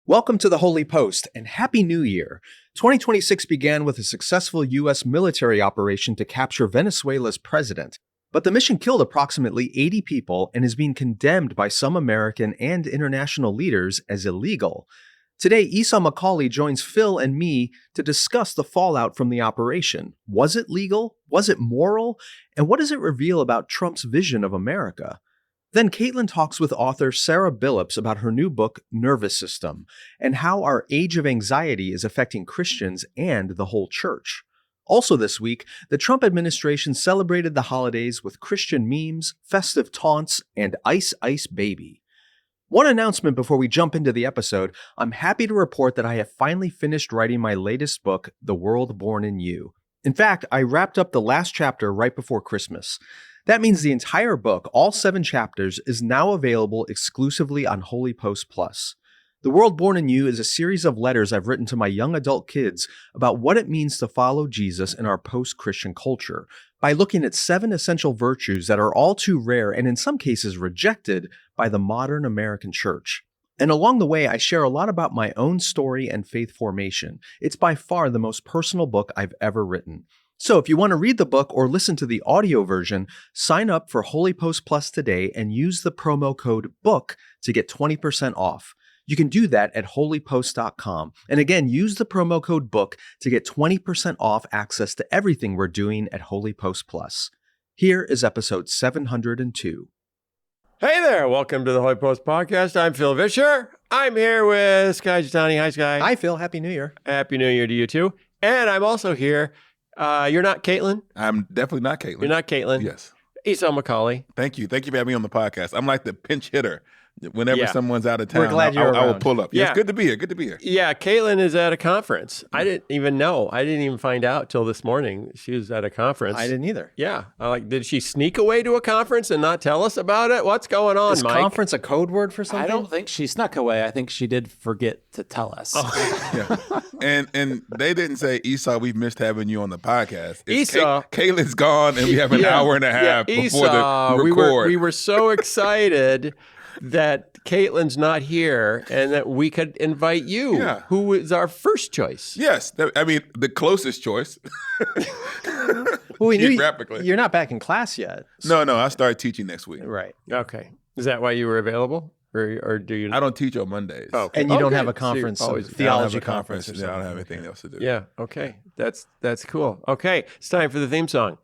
Welcome to the Holy Post and Happy New Year. 2026 began with a successful U.S. military operation to capture Venezuela's president. But the mission killed approximately 80 people and is being condemned by some American and international leaders as illegal. Today, Esau McCaulley joins Phil and me to discuss the fallout from the operation. Was it legal? Was it moral? And what does it reveal about Trump's vision of America? Then Kaitlyn talks with author Sara Billups about her new book, Nervous System, and how our age of anxiety is affecting Christians and the whole church. Also this week, the Trump administration celebrated the holidays with Christian memes, festive taunts, and Ice Ice Baby. One announcement before we jump into the episode, I'm happy to report that I have finally finished writing my latest book, The World Born in You. In fact, I wrapped up the last chapter right before Christmas. That means the entire book, all 7 chapters, is now available exclusively on HOLYPOST Plus. The World Born in You is a series of letters I've written to my young adult kids about what it means to follow Jesus in our post-Christian culture, by looking at 7 essential virtues that are all too rare and in some cases rejected by the modern American church. And along the way, I share a lot about my own story and faith formation. It's by far the most personal book I've ever written. So if you want to read the book or listen to the audio version, sign up for HOLYPOST Plus today and use the promo code BOOK to get 20% off. You can do that at holypost.com. And again, use the promo code BOOK to get 20% off access to everything we're doing at HOLYPOST Plus. Here is episode 702. Hey there, welcome to the HOLYPOST podcast. I'm Phil Vischer. I'm here with Skye Jitani. Hi, Skye. Hi, Phil. Happy New Year. Happy New Year to you too. And I'm also here. You're not Kaitlyn? I'm definitely not Kaitlyn. You're not Kaitlyn? Yes. Esau McCaulley. Thank you. Thank you for having me on the podcast. I'm like the pinch hitter. Whenever someone's out of town, we're glad you're I will pull up. Yeah, it's good to be here. Good to be here. Yeah, Kaitlyn is at a conference. I didn't even know. I didn't even find out till this morning she was at a conference. I didn't either. Yeah. Did she sneak away to a conference and not tell us about it? What's going on, Is Mike? conference a code word for something? I don't think she snuck away. I think she did forget to tell us. Yeah. And they didn't say, Esau, we've missed having you on the podcast. It's Esau. Kaitlyn's gone and we have an hour and a half before Esau, the record. We were so excited that Kaitlyn's not here and that we could invite you, who is our first choice. Yes. The closest choice. Well, we knew Geographically. you're not back in class yet. No, I start teaching next week. Right. Okay. Is that why you were available? Or do you? I don't teach on Mondays. Oh, okay. And you don't Okay. have a conference, So you're always- theology I don't have a conference. Yeah, I don't have anything else to do. Yeah. Okay. That's cool. Okay. It's time for the theme song.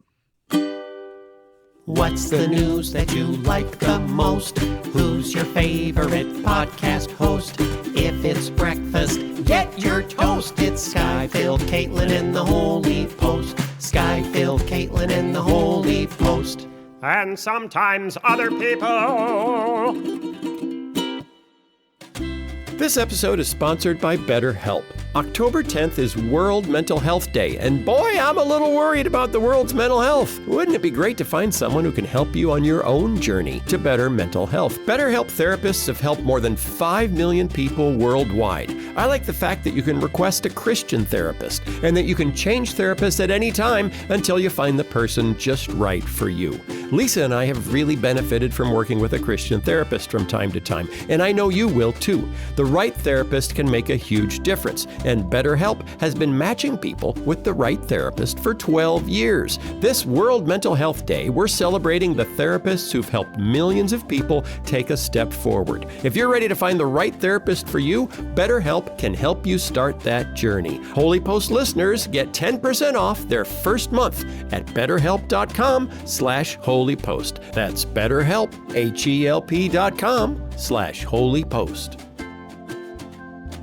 What's the news that you like the most? Who's your favorite podcast host? If it's breakfast, get your toast. It's Skye, Phil, Kaitlyn, and the Holy Post. Skye, Phil, Kaitlyn, and the Holy Post. And sometimes other people. This episode is sponsored by BetterHelp. October 10th is World Mental Health Day, and boy, I'm a little worried about the world's mental health. Wouldn't it be great to find someone who can help you on your own journey to better mental health? BetterHelp therapists have helped more than 5 million people worldwide. I like the fact that you can request a Christian therapist, and that you can change therapists at any time until you find the person just right for you. Lisa and I have really benefited from working with a Christian therapist from time to time, and I know you will too. The right therapist can make a huge difference, and BetterHelp has been matching people with the right therapist for 12 years. This World Mental Health Day, we're celebrating the therapists who've helped millions of people take a step forward. If you're ready to find the right therapist for you, BetterHelp can help you start that journey. HOLYPOST listeners get 10% off their first month at BetterHelp.com/HOLYPOST. That's BetterHelp, HELP.com/HOLYPOST.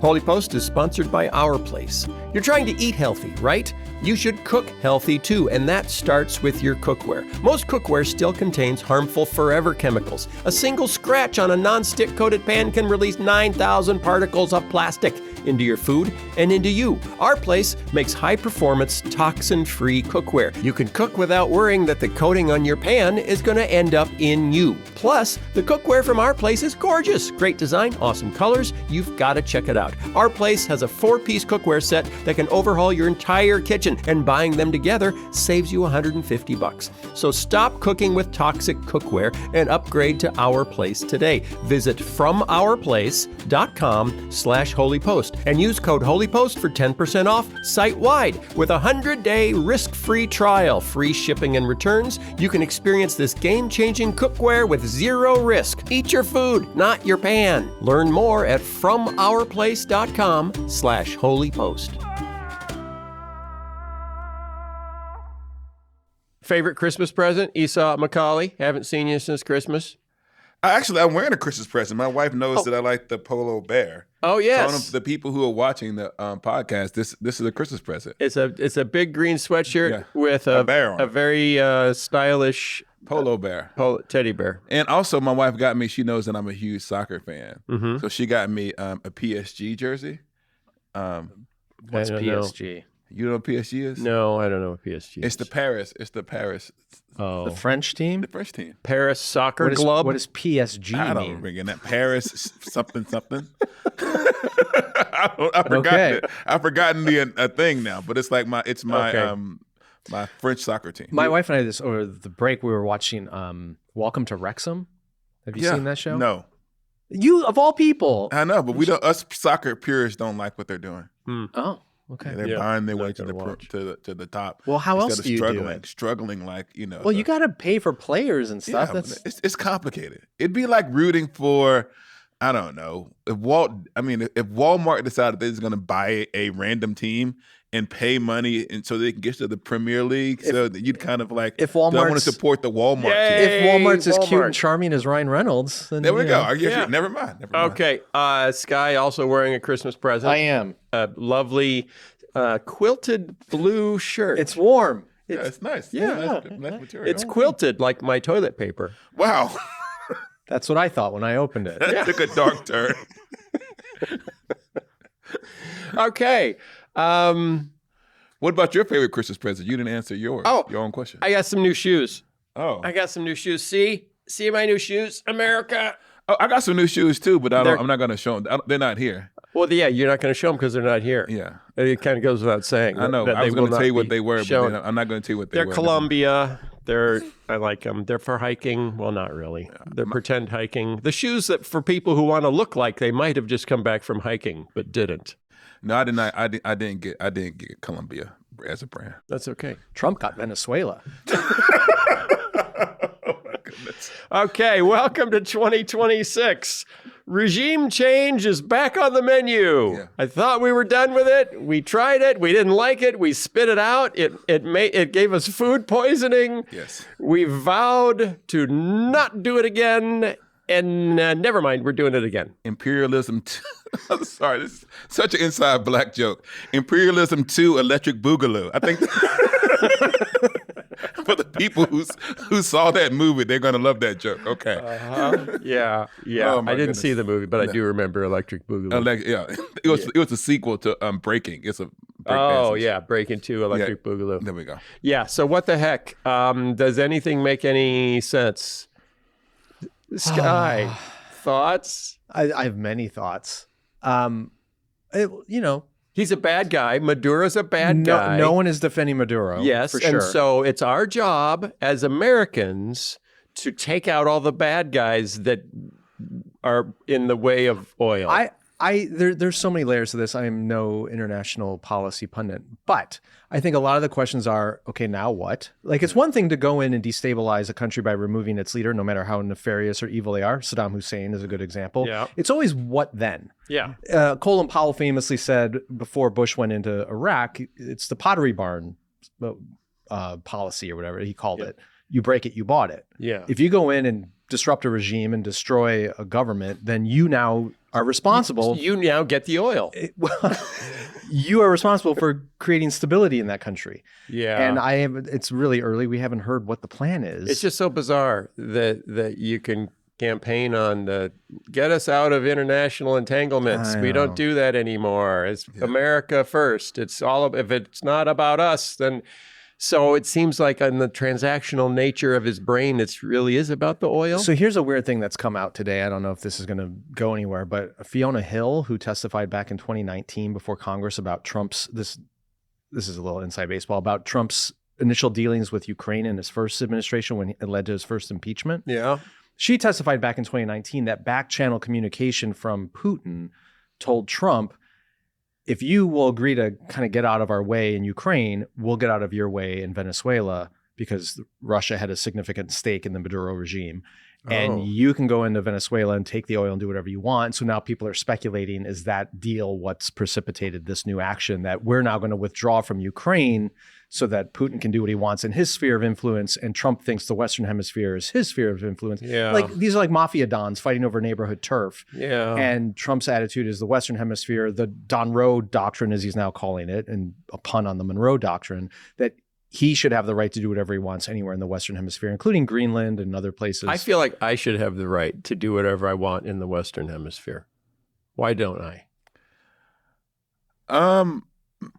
HOLYPOST is sponsored by Our Place. You're trying to eat healthy, right? You should cook healthy too, and that starts with your cookware. Most cookware still contains harmful forever chemicals. A single scratch on a non-stick coated pan can release 9,000 particles of plastic into your food and into you. Our Place makes high-performance, toxin-free cookware. You can cook without worrying that the coating on your pan is going to end up in you. Plus, the cookware from Our Place is gorgeous. Great design, awesome colors. You've got to check it out. Our Place has a 4-piece cookware set that can overhaul your entire kitchen kitchen, and buying them together saves you $150. So stop cooking with toxic cookware and upgrade to Our Place today. Visit FromOurPlace.com/HolyPost and use code HOLYPOST for 10% off site-wide. With a 100-day risk-free trial, free shipping and returns, you can experience this game-changing cookware with zero risk. Eat your food, not your pan. Learn more at FromOurPlace.com/HolyPost. Favorite Christmas present? Esau McCaulley. Haven't seen you since Christmas. I'm wearing a Christmas present. My wife knows that I like the polo bear. Oh, yes. So the people who are watching the podcast, this is a Christmas present. It's a big green sweatshirt with a bear on a it. very stylish Polo bear. teddy bear. And also, my wife got me, she knows that I'm a huge soccer fan. Mm-hmm. So she got me a PSG jersey. What's I don't know. PSG? You know what PSG is? No, I don't know what PSG It's is. the Paris The French team? the French team. Paris soccer club. What does PSG I don't mean? remember that. Paris something. I forgot Okay. it. I've forgotten the thing now, but it's like my Okay. my French soccer team. My wife and I, over the break, we were watching Welcome to Wrexham. Have you seen that show? No. You, of all people. I know, but we don't. Us soccer purists don't like what they're doing. Oh, okay. They're Yeah, buying their way not to gonna watch. the top. Well, how else instead of do you do it? Struggling like Well, you got to pay for players and stuff. Yeah, That's it's complicated. It'd be like rooting for, I don't know, if Walmart decided they're just going to buy a random team and pay money and so they can get to the Premier League. So that you'd kind of like, if do I want to Walmart's- support the Walmart team? if Walmart's as cute Walmart. and charming as Ryan Reynolds, then There we you go. know. I guess Yeah. never mind. Okay, Skye also wearing a Christmas present. I am. A lovely quilted blue shirt. It's warm. Yeah, it's nice. Yeah. Nice material. It's quilted like my toilet paper. Wow. That's what I thought when I opened it. That took a dark turn. Okay. What about your favorite Christmas present? You didn't answer yours. Oh. Your own question. I got some new shoes. Oh. I got some new shoes. See my new shoes, America. Oh, I got some new shoes too, but They're- I'm not going to show them. They're not here. Well, yeah, you're not going to show them because they're not here. Yeah. It kind of goes without saying. I know. that I they was going will to tell you not what be they were, shown. but I'm not going to tell you what they They're were. Columbia. I like them. They're for hiking. Well, not really. They're pretend hiking. The shoes that for people who want to look like they might have just come back from hiking but didn't. No, I did not. I didn't get Columbia as a brand. That's okay. Trump got Venezuela. Okay, welcome to 2026. Regime change is back on the menu. Yeah. I thought we were done with it. We tried it. We didn't like it. We spit it out. It gave us food poisoning. Yes. We vowed to not do it again. And never mind, we're doing it again. Imperialism. I'm sorry, this is such an inside black joke. Imperialism 2, Electric Boogaloo. I think for the people who saw that movie, they're going to love that joke. Okay. Yeah. Oh, my I didn't goodness. see the movie, but I do remember Electric Boogaloo. Yeah, it was a sequel to Breaking. It's a Oh, yeah, Breaking 2, Electric Boogaloo. There we go. Yeah, so what the heck? Does anything make any sense? Skye, thoughts? I have many thoughts. He's a bad guy. Maduro's a bad guy. No one is defending Maduro. Yes, for and sure. so it's our job as Americans to take out all the bad guys that are in the way of oil. There's so many layers to this. I am no international policy pundit, but I think a lot of the questions are, okay, now what? Like, it's one thing to go in and destabilize a country by removing its leader, no matter how nefarious or evil they are. Saddam Hussein is a good example. Yeah. It's always what then? yeah. Colin Powell famously said before Bush went into Iraq, it's the Pottery Barn policy or whatever he called it. You break it, you bought it. Yeah. If you go in and disrupt a regime and destroy a government, then you now are responsible. You now get the oil. You are responsible for creating stability in that country. Yeah. And it's really early. We haven't heard what the plan is. It's just so bizarre that you can campaign on get us out of international entanglements. I We know. don't do that anymore. It's America first. It's if it's not about us, then. So it seems like in the transactional nature of his brain, it really is about the oil. So here's a weird thing that's come out today. I don't know if this is going to go anywhere, but Fiona Hill, who testified back in 2019 before Congress about Trump's this this is a little inside baseball, about Trump's initial dealings with Ukraine in his first administration when it led to his first impeachment. Yeah. She testified back in 2019 that back channel communication from Putin told Trump, if you will agree to kind of get out of our way in Ukraine, we'll get out of your way in Venezuela, because Russia had a significant stake in the Maduro regime. And you can go into Venezuela and take the oil and do whatever you want. So now people are speculating, is that deal what's precipitated this new action that we're now going to withdraw from Ukraine so that Putin can do what he wants in his sphere of influence, and Trump thinks the Western Hemisphere is his sphere of influence. Yeah. Like, these are like mafia dons fighting over neighborhood turf. Yeah. And Trump's attitude is the Western Hemisphere, the Don Roe doctrine, as he's now calling it, and a pun on the Monroe Doctrine, that he should have the right to do whatever he wants anywhere in the Western Hemisphere, including Greenland and other places. I feel like I should have the right to do whatever I want in the Western Hemisphere. Why don't I?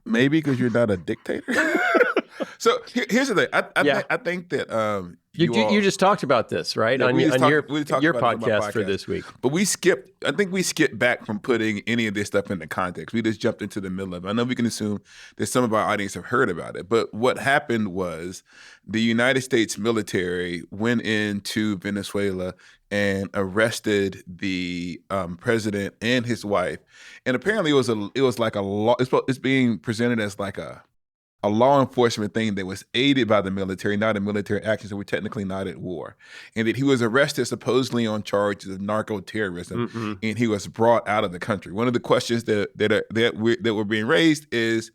Maybe because you're not a dictator. So here's the thing. I think that you just talked about this, right? Yeah, on your about podcast for this week. But I think we skipped back from putting any of this stuff into context. We just jumped into the middle of it. I know we can assume that some of our audience have heard about it, but what happened was the United States military went into Venezuela and arrested the president and his wife. And apparently it was like a law. It's being presented as like a law enforcement thing that was aided by the military, not a military action, so we're technically not at war. And that he was arrested supposedly on charges of narco-terrorism, and he was brought out of the country. One of the questions that were being raised is,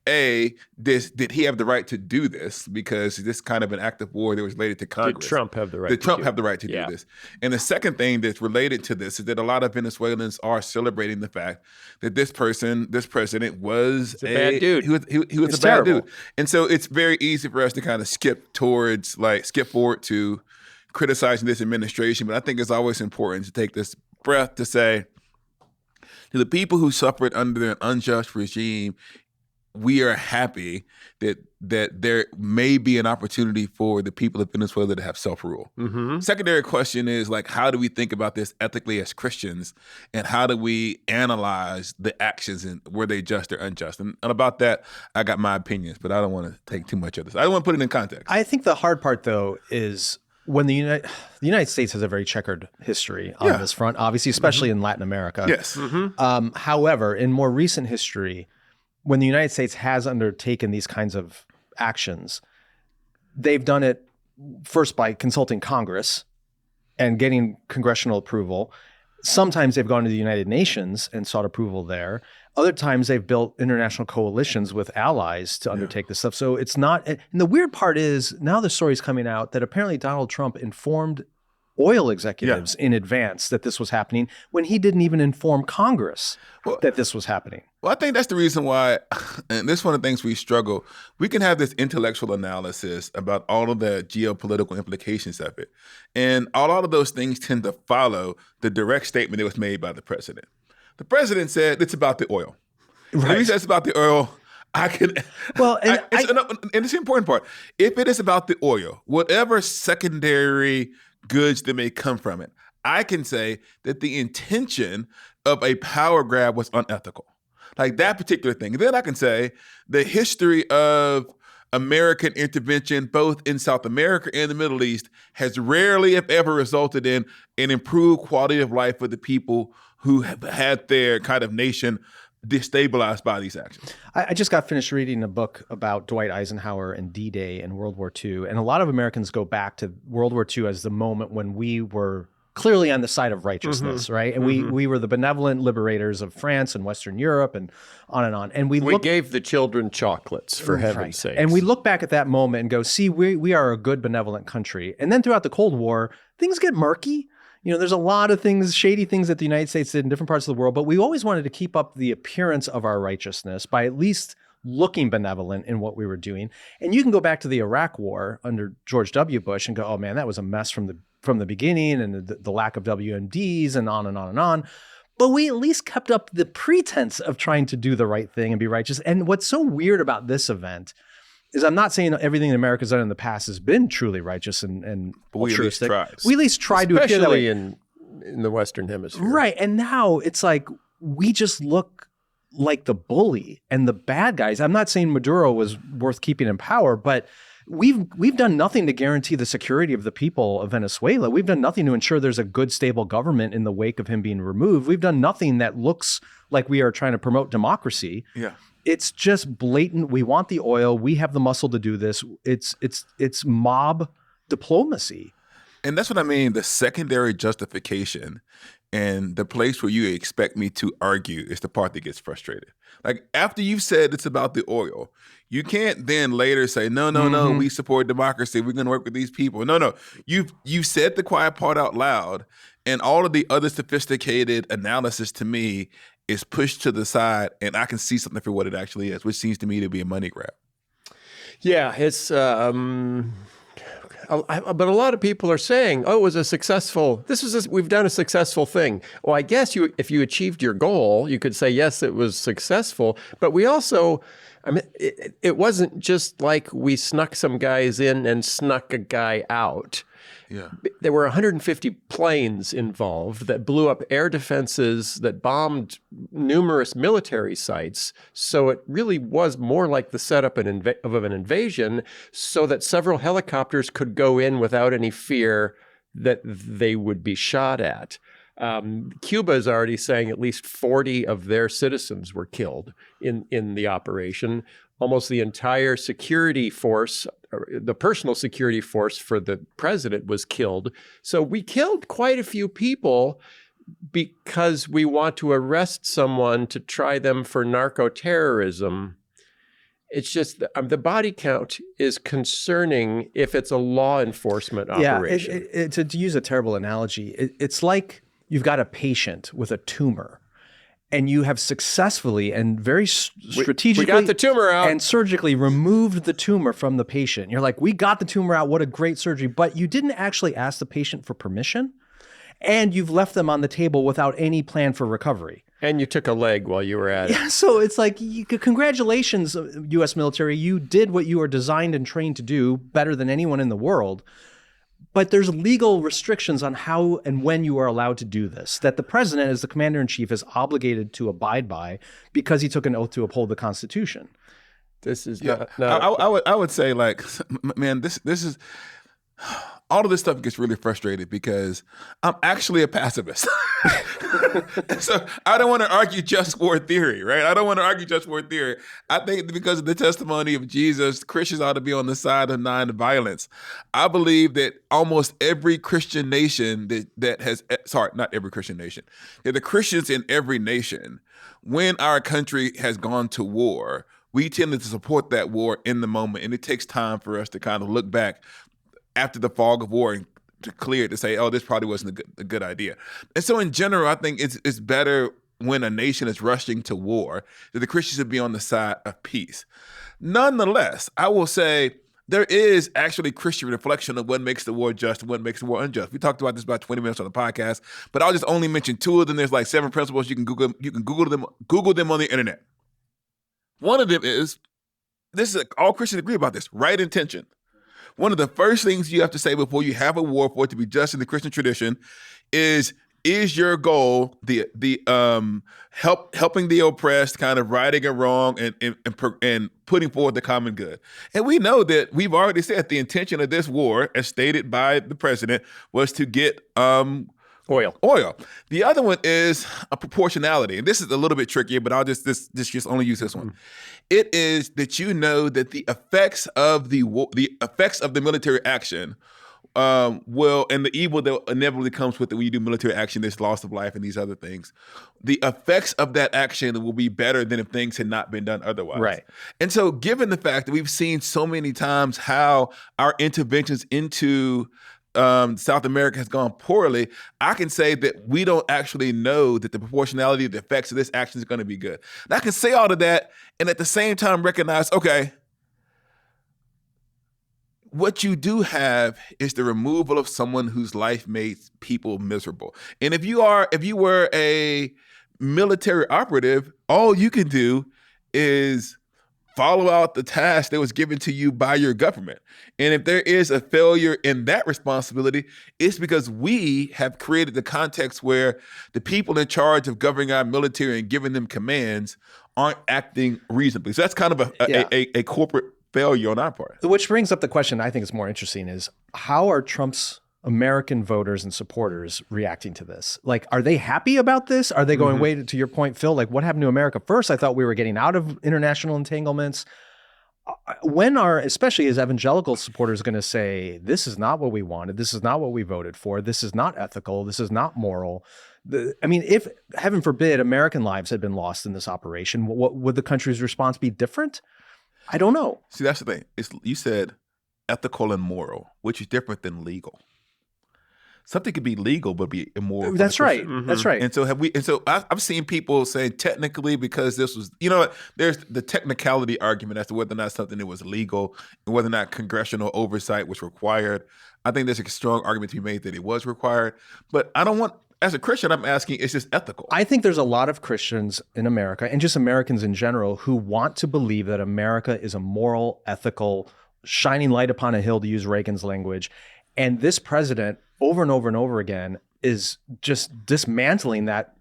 did he have the right to do this? Because this kind of an act of war that was related to Congress. Did Trump have the right? Did Trump have the right to do this? And the second thing that's related to this is that a lot of Venezuelans are celebrating the fact that this president was a bad dude. He was a bad terrible. dude. And so it's very easy for us to kind of skip forward to criticizing this administration. But I think it's always important to take this breath to say, to the people who suffered under an unjust regime, we are happy that there may be an opportunity for the people of Venezuela to have self-rule. Secondary question is, like, how do we think about this ethically as Christians, and how do we analyze the actions, and were they just or unjust? And about that, I got my opinions, but I don't want to take too much of this. I don't want to put it in context. I think the hard part, though, is when the United States has a very checkered history on this front, obviously, especially in Latin America. Yes. However, in more recent history, when the United States has undertaken these kinds of actions, they've done it first by consulting Congress and getting congressional approval. Sometimes they've gone to the United Nations and sought approval there. Other times they've built international coalitions with allies to undertake this stuff. So it's not, and the weird part is now the story's coming out that apparently Donald Trump informed oil executives in advance that this was happening when he didn't even inform Congress that this was happening. Well, I think that's the reason why, and this is one of the things we struggle. We can have this intellectual analysis about all of the geopolitical implications of it. And a lot of those things tend to follow the direct statement that was made by the president. The president said it's about the oil. Right. If he says it's about the oil, I can. Well, and it's the important part. If it is about the oil, whatever secondary goods that may come from it, I can say that the intention of a power grab was unethical. Like that particular thing. And then I can say the history of American intervention, both in South America and the Middle East, has rarely, if ever, resulted in an improved quality of life for the people who have had their kind of nation destabilized by these actions. I just got finished reading a book about Dwight Eisenhower and D-Day and World War II. And a lot of Americans go back to World War II as the moment when we were clearly on the side of righteousness, right? And we were the benevolent liberators of France and Western Europe and on and on. And we gave the children chocolates, for heaven's sake. And we look back at that moment and go, see, we are a good, benevolent country. And then throughout the Cold War, things get murky. You know, there's a lot of things, shady things that the United States did in different parts of the world, but we always wanted to keep up the appearance of our righteousness by at least looking benevolent in what we were doing. And you can go back to the Iraq War under George W. Bush and go, oh man, that was a mess from the beginning, and the lack of WMDs and on and on and on. But we at least kept up the pretense of trying to do the right thing and be righteous. And what's so weird about this event is I'm not saying everything that America's done in the past has been truly righteous and altruistic. We at least tried to appear that way. in the Western Hemisphere. Right. And now it's like we just look like the bully and the bad guys. I'm not saying Maduro was worth keeping in power, but we've done nothing to guarantee the security of the people of Venezuela. We've done nothing to ensure there's a good, stable government in the wake of him being removed. We've done nothing that looks like we are trying to promote democracy. Yeah. It's just blatant. We want the oil. We have the muscle to do this. It's mob diplomacy. And that's what I mean. The secondary justification and the place where you expect me to argue is the part that gets frustrated. Like after you've said it's about the oil, you can't then later say, no, we support democracy. We're going to work with these people. No. You've said the quiet part out loud, and all of the other sophisticated analysis to me is pushed to the side, and I can see something for what it actually is, which seems to me to be a money grab. Yeah, it's but a lot of people are saying, "Oh, it was a successful. We've done a successful thing." Well, I guess if you achieved your goal, you could say yes, it was successful. But we also, I mean, it wasn't just like we snuck some guys in and snuck a guy out. Yeah. There were 150 planes involved that blew up air defenses, that bombed numerous military sites. So it really was more like the setup of an invasion, so that several helicopters could go in without any fear that they would be shot at. Cuba is already saying at least 40 of their citizens were killed in the operation. Almost the entire security force, the personal security force for the president, was killed. So we killed quite a few people because we want to arrest someone to try them for narco-terrorism. It's just the body count is concerning if it's a law enforcement operation. Yeah, to use a terrible analogy, it's like you've got a patient with a tumor, and you have successfully and very strategically we got the tumor out and surgically removed the tumor from the patient. You're like, we got the tumor out. What a great surgery. But you didn't actually ask the patient for permission, and you've left them on the table without any plan for recovery. And you took a leg while you were at it. Yeah, so it's like, congratulations, U.S. military. You did what you were designed and trained to do better than anyone in the world. But there's legal restrictions on how and when you are allowed to do this, that the president, as the commander-in-chief, is obligated to abide by because he took an oath to uphold the Constitution. This is I would say, like, man, this is all of this stuff gets really frustrated because I'm actually a pacifist. So I don't want to argue just war theory, right? I don't want to argue just war theory. I think because of the testimony of Jesus, Christians ought to be on the side of non-violence. I believe that almost every Christian nation not every Christian nation, that the Christians in every nation, when our country has gone to war, we tended to support that war in the moment. And it takes time for us to kind of look back after the fog of war and to clear it, to say, oh, this probably wasn't a good idea. And so in general, I think it's better when a nation is rushing to war that the Christians should be on the side of peace. Nonetheless, I will say there is actually Christian reflection of what makes the war just and what makes the war unjust. We talked about this about 20 minutes on the podcast, but I'll just only mention two of them. There's like 7 principles. You can Google them on the internet. One of them is, all Christians agree about this, right intention. One of the first things you have to say before you have a war for it to be just in the Christian tradition is your goal helping the oppressed, kind of righting a wrong and putting forward the common good? And we know that we've already said the intention of this war, as stated by the president, was to get oil. The other one is a proportionality, and this is a little bit trickier, but I'll just only use this one. It is that you know that the effects of the military action will, and the evil that inevitably comes with it when you do military action, this loss of life and these other things, the effects of that action will be better than if things had not been done otherwise. Right. And so given the fact that we've seen so many times how our interventions into South America has gone poorly, I can say that we don't actually know that the proportionality of the effects of this action is going to be good. And I can say all of that and at the same time recognize, okay, what you do have is the removal of someone whose life made people miserable. And if you were a military operative, all you can do is follow out the task that was given to you by your government. And if there is a failure in that responsibility, it's because we have created the context where the people in charge of governing our military and giving them commands aren't acting reasonably. So that's kind of a corporate failure on our part. Which brings up the question I think is more interesting is, how are Trump's American voters and supporters reacting to this? Like, are they happy about this? Are they going, wait, to your point, Phil, like what happened to America first? I thought we were getting out of international entanglements. When are, especially as evangelical supporters, going to say, this is not what we wanted, this is not what we voted for, this is not ethical, this is not moral? I mean, if, heaven forbid, American lives had been lost in this operation, what would the country's response be different? I don't know. See, that's the thing. You said ethical and moral, which is different than legal. Something could be legal but be immoral. That's right. That's right. And so I've seen people say technically, because this was, there's the technicality argument as to whether or not something was legal and whether or not congressional oversight was required. I think there's a strong argument to be made that it was required. But I don't want, as a Christian, I'm asking, it's just ethical. I think there's a lot of Christians in America, and just Americans in general, who want to believe that America is a moral, ethical, shining light upon a hill, to use Reagan's language. And this president, over and over and over again, is just dismantling that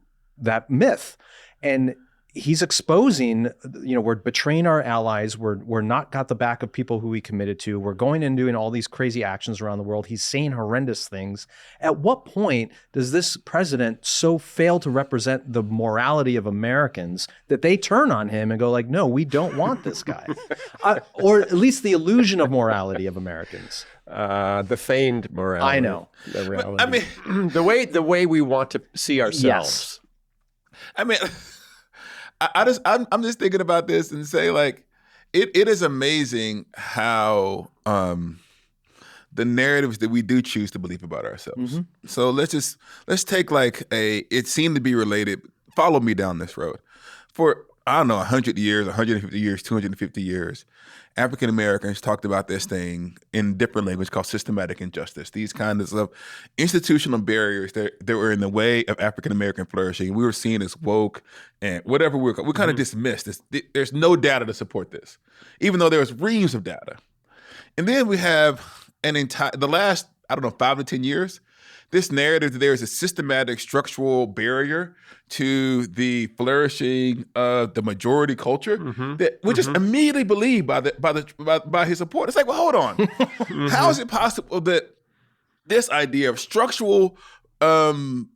myth. And he's exposing, we're betraying our allies. We're not got the back of people who we committed to. We're going and doing all these crazy actions around the world. He's saying horrendous things. At what point does this president so fail to represent the morality of Americans that they turn on him and go like, no, we don't want this guy? Or at least the illusion of morality of Americans. The feigned morality. I know. The reality. I mean, the way we want to see ourselves. Yes. I mean, I'm just thinking about this and say, like, it is amazing how the narratives that we do choose to believe about ourselves. So let's take it seemed to be related. Follow me down this road. For, I don't know, 100 years, 150 years, 250 years, African Americans talked about this thing in different language called systematic injustice. These kinds of institutional barriers that were in the way of African American flourishing. We were seen as woke and whatever we kind of dismissed this. There's no data to support this, even though there's reams of data. And then we have the last, 5 to 10 years, this narrative that there is a systematic structural barrier to the flourishing of the majority culture that we just immediately believed by his support. It's like, well, hold on. How is it possible that this idea of structural kind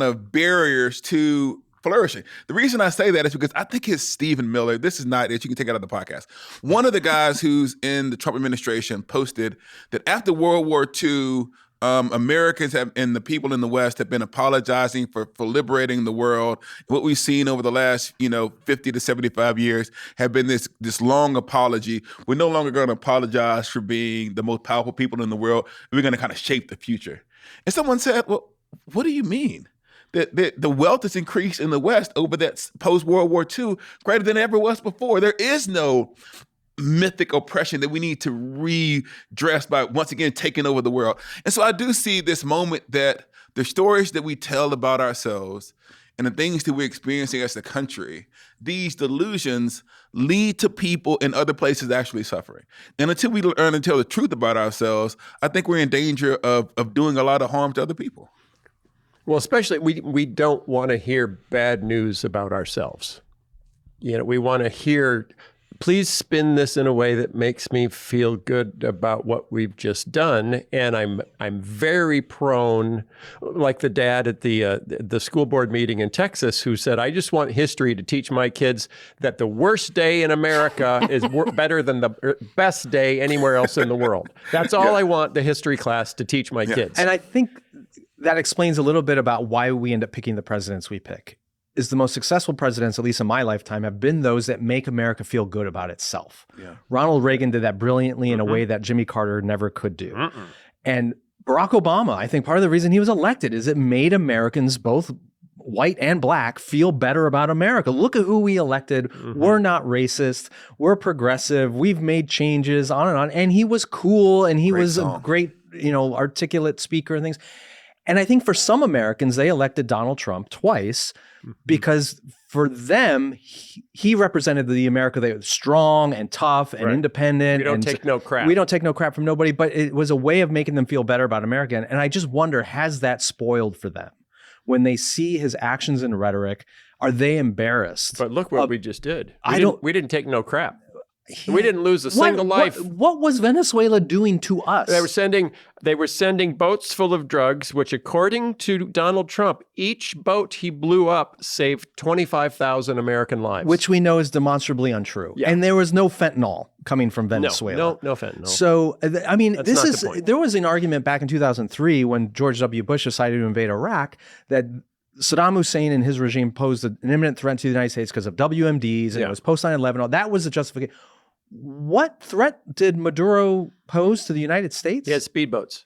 of barriers to flourishing? The reason I say that is because I think it's Stephen Miller. This is not it. You can take it out of the podcast. One of the guys who's in the Trump administration posted that after World War II, Americans and the people in the West have been apologizing for liberating the world. What we've seen over the last, 50 to 75 years have been this long apology. We're no longer going to apologize for being the most powerful people in the world. We're going to kind of shape the future. And someone said, well, what do you mean? That the wealth has increased in the West over that post-World War II greater than it ever was before. There is no mythic oppression that we need to redress by once again taking over the world. And so I do see this moment that the stories that we tell about ourselves and the things that we're experiencing as a country, these delusions lead to people in other places actually suffering. And until we learn to tell the truth about ourselves, I think we're in danger of doing a lot of harm to other people. Well, especially we don't want to hear bad news about ourselves. We want to hear, please spin this in a way that makes me feel good about what we've just done. And I'm very prone, like the dad at the school board meeting in Texas who said, I just want history to teach my kids that the worst day in America is better than the best day anywhere else in the world. That's all I want the history class to teach my kids. And I think that explains a little bit about why we end up picking the presidents we pick. Is the most successful presidents, at least in my lifetime, have been those that make America feel good about itself. Yeah. Ronald Reagan did that brilliantly in a way that Jimmy Carter never could do. And Barack Obama, I think part of the reason he was elected is it made Americans, both white and black, feel better about America. Look at who we elected. We're not racist. We're progressive. We've made changes, on and on. And he was cool and he was a great, articulate speaker and things. And I think for some Americans, they elected Donald Trump twice because for them, he represented the America that was strong and tough and independent. We don't take no crap. We don't take no crap from nobody, but it was a way of making them feel better about America. And I just wonder, has that spoiled for them? When they see his actions and rhetoric, are they embarrassed? But look what we just did. We didn't take no crap. We didn't lose a single life. What was Venezuela doing to us? They were sending boats full of drugs, which according to Donald Trump, each boat he blew up saved 25,000 American lives. Which we know is demonstrably untrue. Yeah. And there was no fentanyl coming from Venezuela. No fentanyl. So, I mean, there was an argument back in 2003 when George W. Bush decided to invade Iraq that Saddam Hussein and his regime posed an imminent threat to the United States because of WMDs, and it was post 9/11. That was the justification. What threat did Maduro pose to the United States? He has speedboats.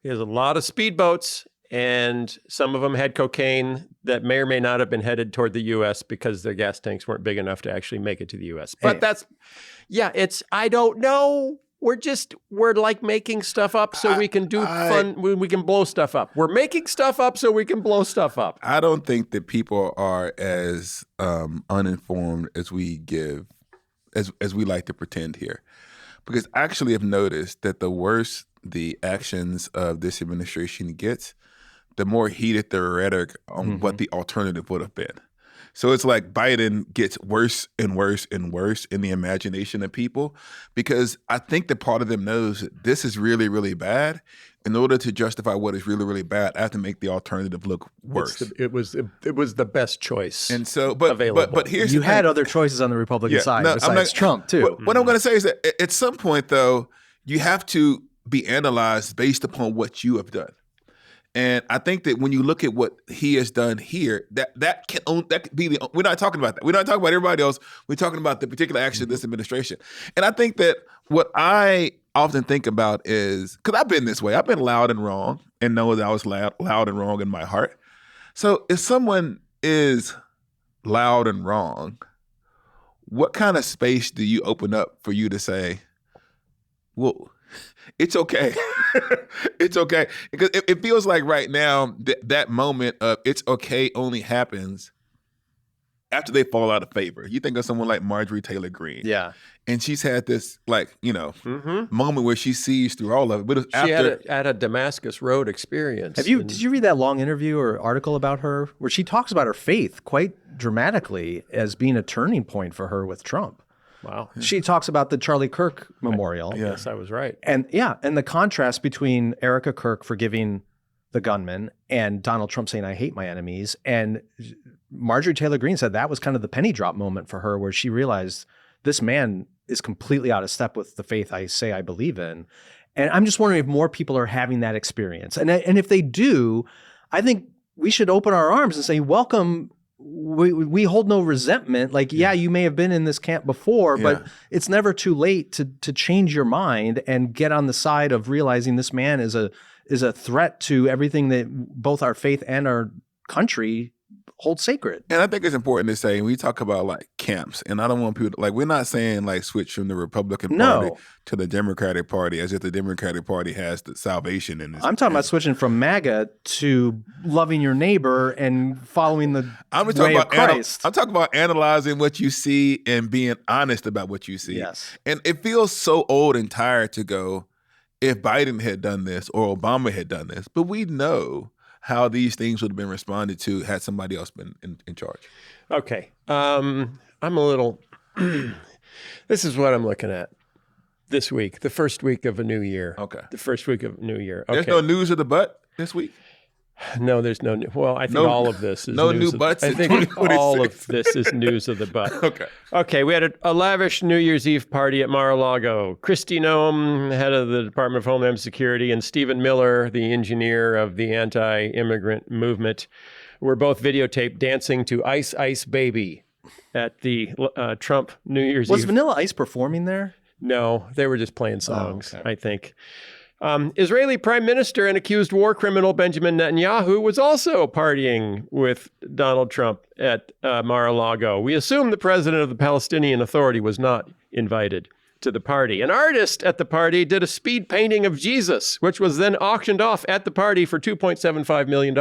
He has a lot of speedboats, and some of them had cocaine that may or may not have been headed toward the U.S. because their gas tanks weren't big enough to actually make it to the U.S. But I don't know. We're like making stuff up so we can do fun. We can blow stuff up. We're making stuff up so we can blow stuff up. I don't think that people are as uninformed as we give, as we like to pretend here. Because I actually have noticed that the worse the actions of this administration gets, the more heated the rhetoric on what the alternative would have been. So it's like Biden gets worse and worse and worse in the imagination of people, because I think that part of them knows that this is really, really bad. In order to justify what is really, really bad, I have to make the alternative look worse. It was the best choice. And so, available. but here's you had other choices on the Republican side besides Trump too. What I'm going to say is that at some point, though, you have to be analyzed based upon what you have done. And I think that when you look at what he has done here, that could be we're not talking about that. We're not talking about everybody else. We're talking about the particular action of this administration. And I think that what I often think about is, because I've been this way, I've been loud and wrong and know that I was loud and wrong in my heart. So if someone is loud and wrong, what kind of space do you open up for you to say, well, it's okay. It's okay. Because it feels like right now that moment of it's okay only happens after they fall out of favor. You think of someone like Marjorie Taylor Greene. Yeah. And she's had this moment where she sees through all of it. But it was she had a Damascus Road experience. Did you read that long interview or article about her where she talks about her faith quite dramatically as being a turning point for her with Trump? Wow. She talks about the Charlie Kirk Memorial. Yes, I was right. And the contrast between Erica Kirk forgiving the gunman and Donald Trump saying, I hate my enemies. And Marjorie Taylor Greene said that was kind of the penny drop moment for her, where she realized this man is completely out of step with the faith I say I believe in. And I'm just wondering if more people are having that experience. And if they do, I think we should open our arms and say, welcome. We hold no resentment. Like, you may have been in this camp before, but it's never too late to change your mind and get on the side of realizing this man is a threat to everything that both our faith and our country hold sacred. And I think it's important to say, when we talk about like camps, and I don't want people to, we're not saying like switch from the Republican Party to the Democratic Party as if the Democratic Party has the salvation in it. I'm talking about switching from MAGA to loving your neighbor and following the way of Christ. I'm talking about analyzing what you see and being honest about what you see. Yes. And it feels so old and tired to go, if Biden had done this or Obama had done this, but we know how these things would have been responded to had somebody else been in charge. Okay. I'm a little, this is what I'm looking at this week, the first week of a new year. Okay. The first week of a new year. Okay. There's no news of the butt this week? No, there's no. Well, I think all of this is no news new butts. I think all of this is news of the butt. Okay. Okay. We had a lavish New Year's Eve party at Mar-a-Lago. Kristi Noem, head of the Department of Homeland Security, and Stephen Miller, the engineer of the anti-immigrant movement, were both videotaped dancing to "Ice Ice Baby" at the Trump New Year's Eve. Was Vanilla Ice performing there? No, they were just playing songs. I think. Israeli Prime Minister and accused war criminal Benjamin Netanyahu was also partying with Donald Trump at Mar-a-Lago. We assume the president of the Palestinian Authority was not invited. to the party. An artist at the party did a speed painting of Jesus, which was then auctioned off at the party for $2.75 million.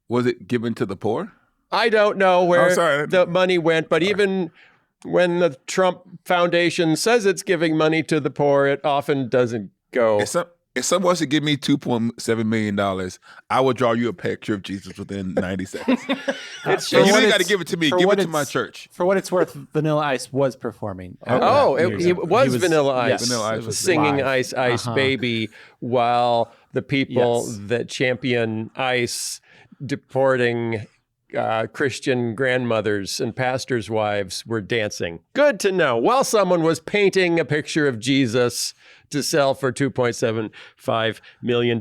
Was it given to the poor? I don't know where sorry. the money went, but even when the Trump Foundation says it's giving money to the poor, it often doesn't go. If someone was to give me $2.7 million, I would draw you a picture of Jesus within 90 seconds. It's You just, ain't got to give it to me. Give it to my church. For what it's worth, Vanilla Ice was performing. it was Vanilla Ice, yes, Vanilla Ice it was singing live. Ice, Ice, Baby, while the people Yes. that champion ICE deporting Christian grandmothers and pastors' wives were dancing. Good to know. While someone was painting a picture of Jesus to sell for $2.75 million.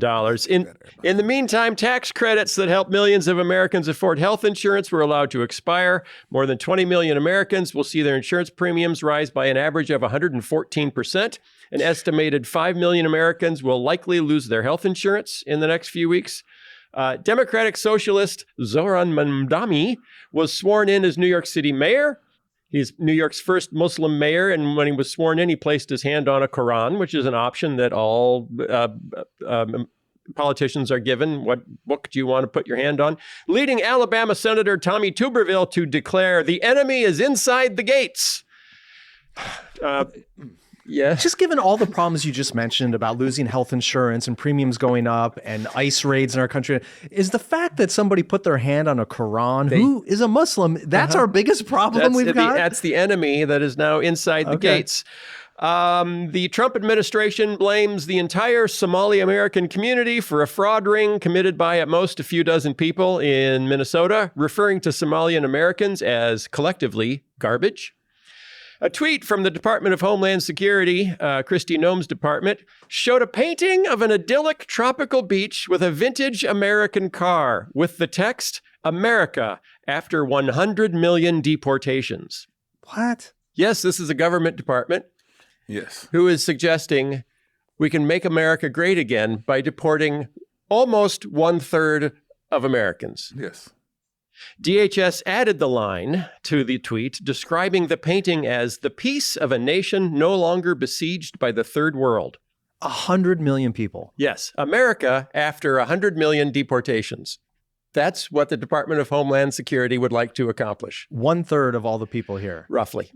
In the meantime, tax credits that help millions of Americans afford health insurance were allowed to expire. More than 20 million Americans will see their insurance premiums rise by an average of 114%. An estimated 5 million Americans will likely lose their health insurance in the next few weeks. Democratic Socialist Zoran Mamdani was sworn in as New York City mayor. He's New York's first Muslim mayor, and when he was sworn in, he placed his hand on a Quran, which is an option that all politicians are given. What book do you want to put your hand on? Leading Alabama Senator Tommy Tuberville to declare the enemy is inside the gates. Yeah. Just given all the problems you just mentioned about losing health insurance and premiums going up and ICE raids in our country, is the fact that somebody put their hand on a Quran who is a Muslim, that's our biggest problem we've got? That's the enemy that is now inside the gates. The Trump administration blames the entire Somali American community for a fraud ring committed by at most a few dozen people in Minnesota, referring to Somalian Americans as collectively garbage. A tweet from the Department of Homeland Security, Kristi Noem's department, showed a painting of an idyllic tropical beach with a vintage American car with the text, "America after 100 million deportations." What? Yes, this is a government department Yes. who is suggesting we can make America great again by deporting almost 1/3 of Americans. Yes. DHS added the line to the tweet describing the painting as the piece of a nation no longer besieged by the third world. 100 million people. Yes, America after 100 million deportations. That's what the Department of Homeland Security would like to accomplish. 1/3 of all the people here. Roughly.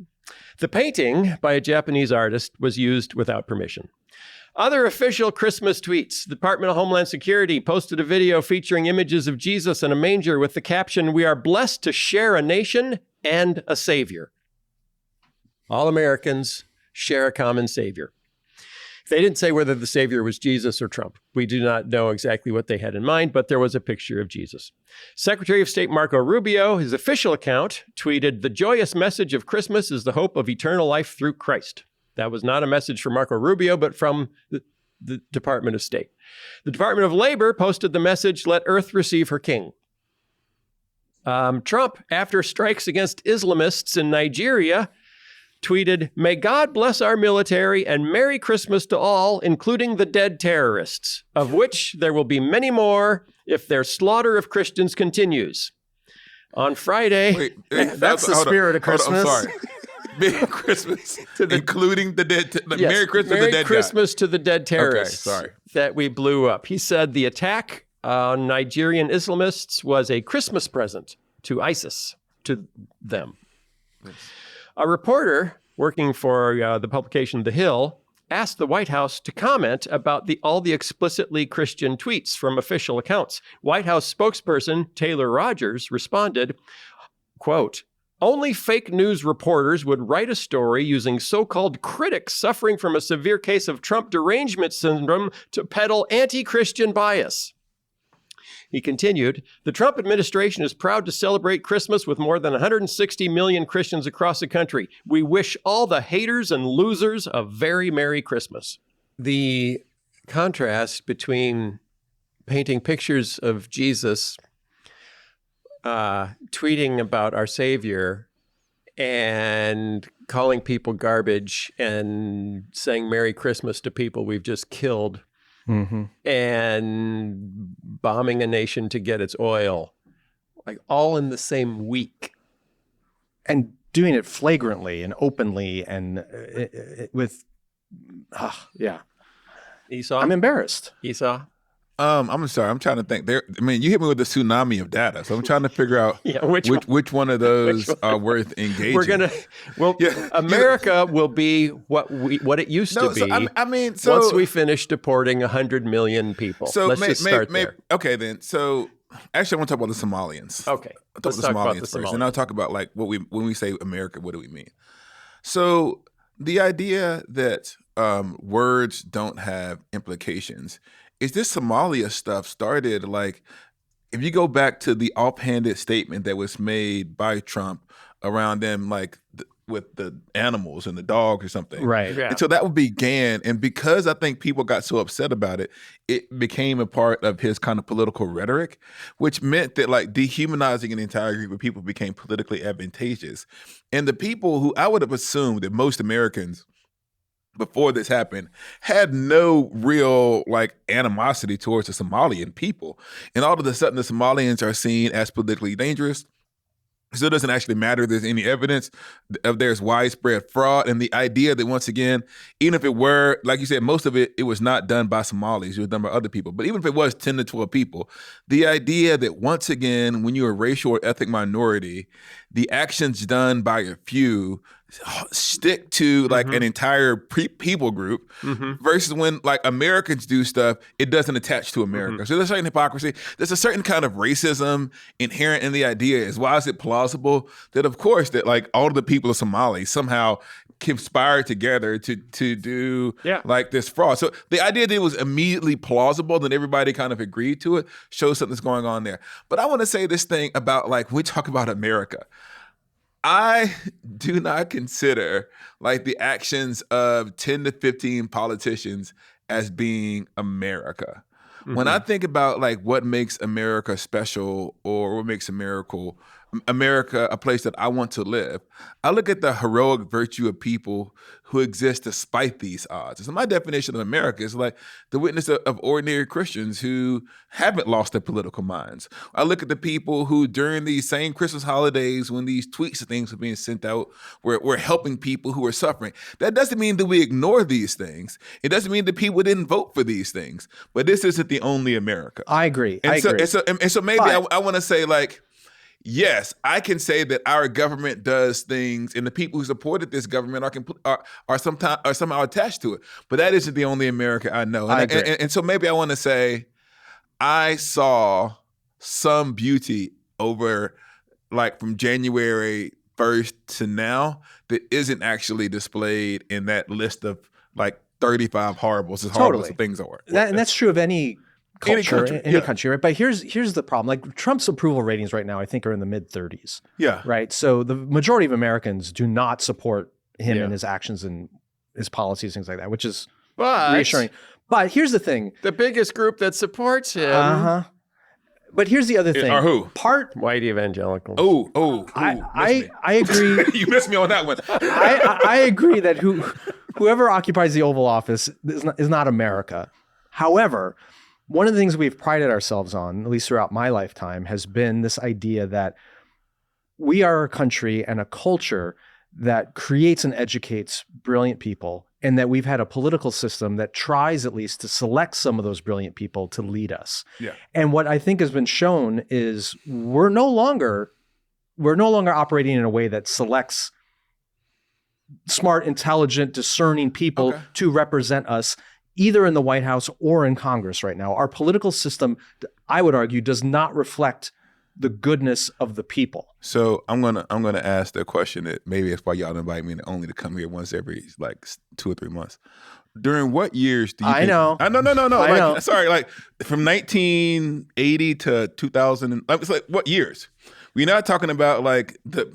The painting by a Japanese artist was used without permission. Other official Christmas tweets. The Department of Homeland Security posted a video featuring images of Jesus in a manger with the caption, "We are blessed to share a nation and a savior." All Americans share a common savior. They didn't say whether the savior was Jesus or Trump. We do not know exactly what they had in mind, but there was a picture of Jesus. Secretary of State Marco Rubio, his official account, tweeted, "The joyous message of Christmas is the hope of eternal life through Christ." That was not a message from Marco Rubio, but from the Department of State. The Department of Labor posted the message, "Let Earth receive her king." Trump, after strikes against Islamists in Nigeria, tweeted, "May God bless our military and Merry Christmas to all, including the dead terrorists, of which there will be many more if their slaughter of Christians continues." On Friday, Wait, That's the spirit of Christmas. I'm sorry. Merry Christmas, including the dead. Yes, Merry Christmas, Merry to the dead Christmas to the dead terrorists sorry. that we blew up. He said the attack on Nigerian Islamists was a Christmas present to ISIS, to them. Yes. A reporter working for the publication The Hill asked the White House to comment about all the explicitly Christian tweets from official accounts. White House spokesperson Taylor Rogers responded, quote, "Only fake news reporters would write a story using so-called critics suffering from a severe case of Trump derangement syndrome to peddle anti-Christian bias." He continued, "The Trump administration is proud to celebrate Christmas with more than 160 million Christians across the country. We wish all the haters and losers a very Merry Christmas." The contrast between painting pictures of Jesus, tweeting about our Savior, and calling people garbage and saying Merry Christmas to people we've just killed, and bombing a nation to get its oil, like all in the same week. And doing it flagrantly and openly and with, yeah. Esau? I'm embarrassed. Esau? I'm sorry. I'm trying to think. You hit me with the tsunami of data, so I'm trying to figure out which one of those are worth engaging. We're gonna. Well, America will be what it used to be. So once we finish deporting 100 million people. So let's just start there. Okay, then. So actually, I want to talk about the Somalians. Okay, let's talk about the Somalians first, and I'll talk about like when we say America, what do we mean? So the idea that words don't have implications is this Somalia stuff started like, if you go back to the offhanded statement that was made by Trump around them, like with the animals and the dog or something. Right. Yeah. And so that began. And because I think people got so upset about it, it became a part of his kind of political rhetoric, which meant that like dehumanizing an entire group of people became politically advantageous. And the people who I would have assumed that most Americans before this happened had no real like animosity towards the Somalian people. And all of a sudden the Somalians are seen as politically dangerous. So it doesn't actually matter if there's any evidence of there's widespread fraud. And the idea that once again, even if it were, like you said, most of it was not done by Somalis, it was done by other people. But even if it was 10 to 12 people, the idea that once again, when you're a racial or ethnic minority, the actions done by a few stick to like an entire people group versus when like Americans do stuff, it doesn't attach to America. So there's a certain hypocrisy. There's a certain kind of racism inherent in the idea. Is why is it plausible that of course that like all of the people of Somalia somehow conspired together to do like this fraud. So the idea that it was immediately plausible, then everybody kind of agreed to it, shows something's going on there. But I want to say this thing about like, when we talk about America, I do not consider like the actions of 10 to 15 politicians as being America. When I think about like what makes America special or what makes America a place that I want to live, I look at the heroic virtue of people who exist despite these odds. So my definition of America is like the witness of ordinary Christians who haven't lost their political minds. I look at the people who during these same Christmas holidays when these tweets and things were being sent out, we're helping people who are suffering. That doesn't mean that we ignore these things. It doesn't mean that people didn't vote for these things. But this isn't the only America. I agree. And so maybe I want to say like, yes, I can say that our government does things, and the people who supported this government are somehow attached to it. But that isn't the only America I know. And so maybe I want to say I saw some beauty over, like from January 1st to now, that isn't actually displayed in that list of like 35 horribles as horrible as things are. And that's true of any culture, any country, right? But here's the problem. Like Trump's approval ratings right now, I think, are in the mid-30s. Yeah. Right. So the majority of Americans do not support him and his actions and his policies, things like that, which is reassuring. But here's the thing: the biggest group that supports him. But here's the other thing. Are who? White evangelicals. I agree. You missed me on that one. I agree that whoever occupies the Oval Office is not America. However, one of the things we've prided ourselves on, at least throughout my lifetime, has been this idea that we are a country and a culture that creates and educates brilliant people, and that we've had a political system that tries at least to select some of those brilliant people to lead us. Yeah. And what I think has been shown is we're no longer operating in a way that selects smart, intelligent, discerning people to represent us, either in the White House or in Congress right now. Our political system, I would argue, does not reflect the goodness of the people. So I'm gonna ask the question that maybe that's why y'all invite me only to come here once every like 2 or 3 months. During what years do you think? No. Sorry, like from 1980 to 2000. It's like what years? We're not talking about like the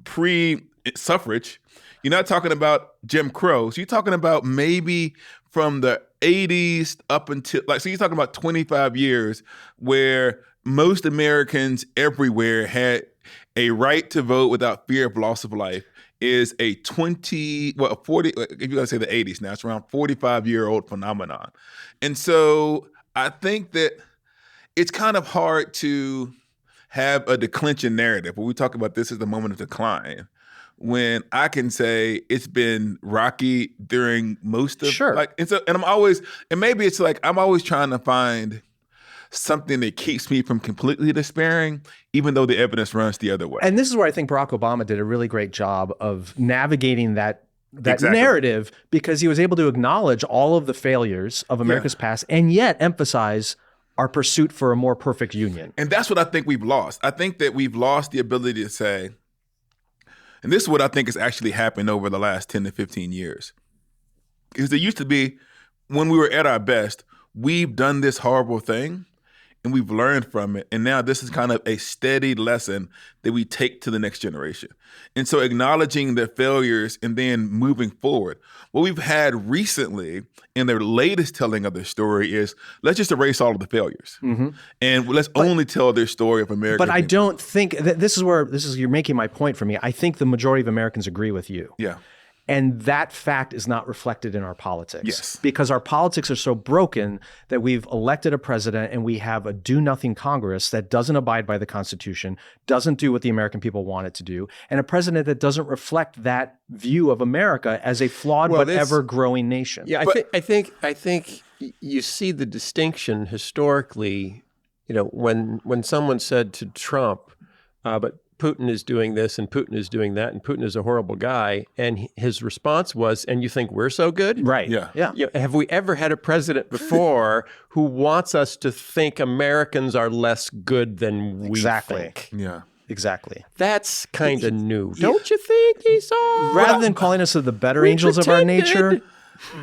pre-suffrage. You're not talking about Jim Crow. So you're talking about maybe from the 80s up until so you're talking about 25 years where most Americans everywhere had a right to vote without fear of loss of life is a 40, if you're going to say the 80s now, it's around 45-year-old phenomenon. And so I think that it's kind of hard to have a declension narrative where we talk about this as the moment of decline, when I can say it's been rocky during most of maybe it's like I'm always trying to find something that keeps me from completely despairing, even though the evidence runs the other way. And this is where I think Barack Obama did a really great job of navigating that Exactly. narrative, because he was able to acknowledge all of the failures of America's past and yet emphasize our pursuit for a more perfect union. And that's what I think we've lost. I think that we've lost the ability to say, and this is what I think has actually happened over the last 10 to 15 years, is it used to be when we were at our best, we've done this horrible thing and we've learned from it. And now this is kind of a steady lesson that we take to the next generation. And so acknowledging the failures and then moving forward. What we've had recently in their latest telling of the story is, let's just erase all of the failures. And let's only tell their story of America. But I don't think that you're making my point for me. I think the majority of Americans agree with you. Yeah. And that fact is not reflected in our politics. Yes. Because our politics are so broken that we've elected a president and we have a do-nothing Congress that doesn't abide by the Constitution, doesn't do what the American people want it to do, and a president that doesn't reflect that view of America as a flawed but ever-growing nation. Yeah, I think you see the distinction historically. When someone said to Trump, but Putin is doing this and Putin is doing that and Putin is a horrible guy, and his response was, and you think we're so good? Right. Yeah. Have we ever had a president before who wants us to think Americans are less good than we think? Yeah. Exactly. That's kind of new. Don't you think, Esau? Rather than calling us the better angels of our nature,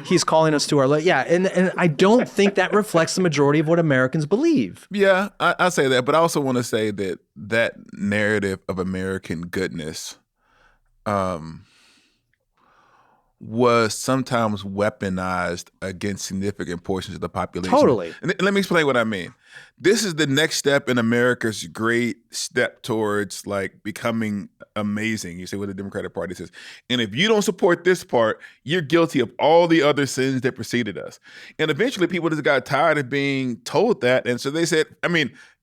he's calling us to our and I don't think that reflects the majority of what Americans believe. Yeah, I say that, but I also want to say that that narrative of American goodness was sometimes weaponized against significant portions of the population. Totally. And let me explain what I mean. This is the next step in America's great step towards like becoming amazing. You say what the Democratic Party says. And if you don't support this part, you're guilty of all the other sins that preceded us. And eventually people just got tired of being told that. And so they said,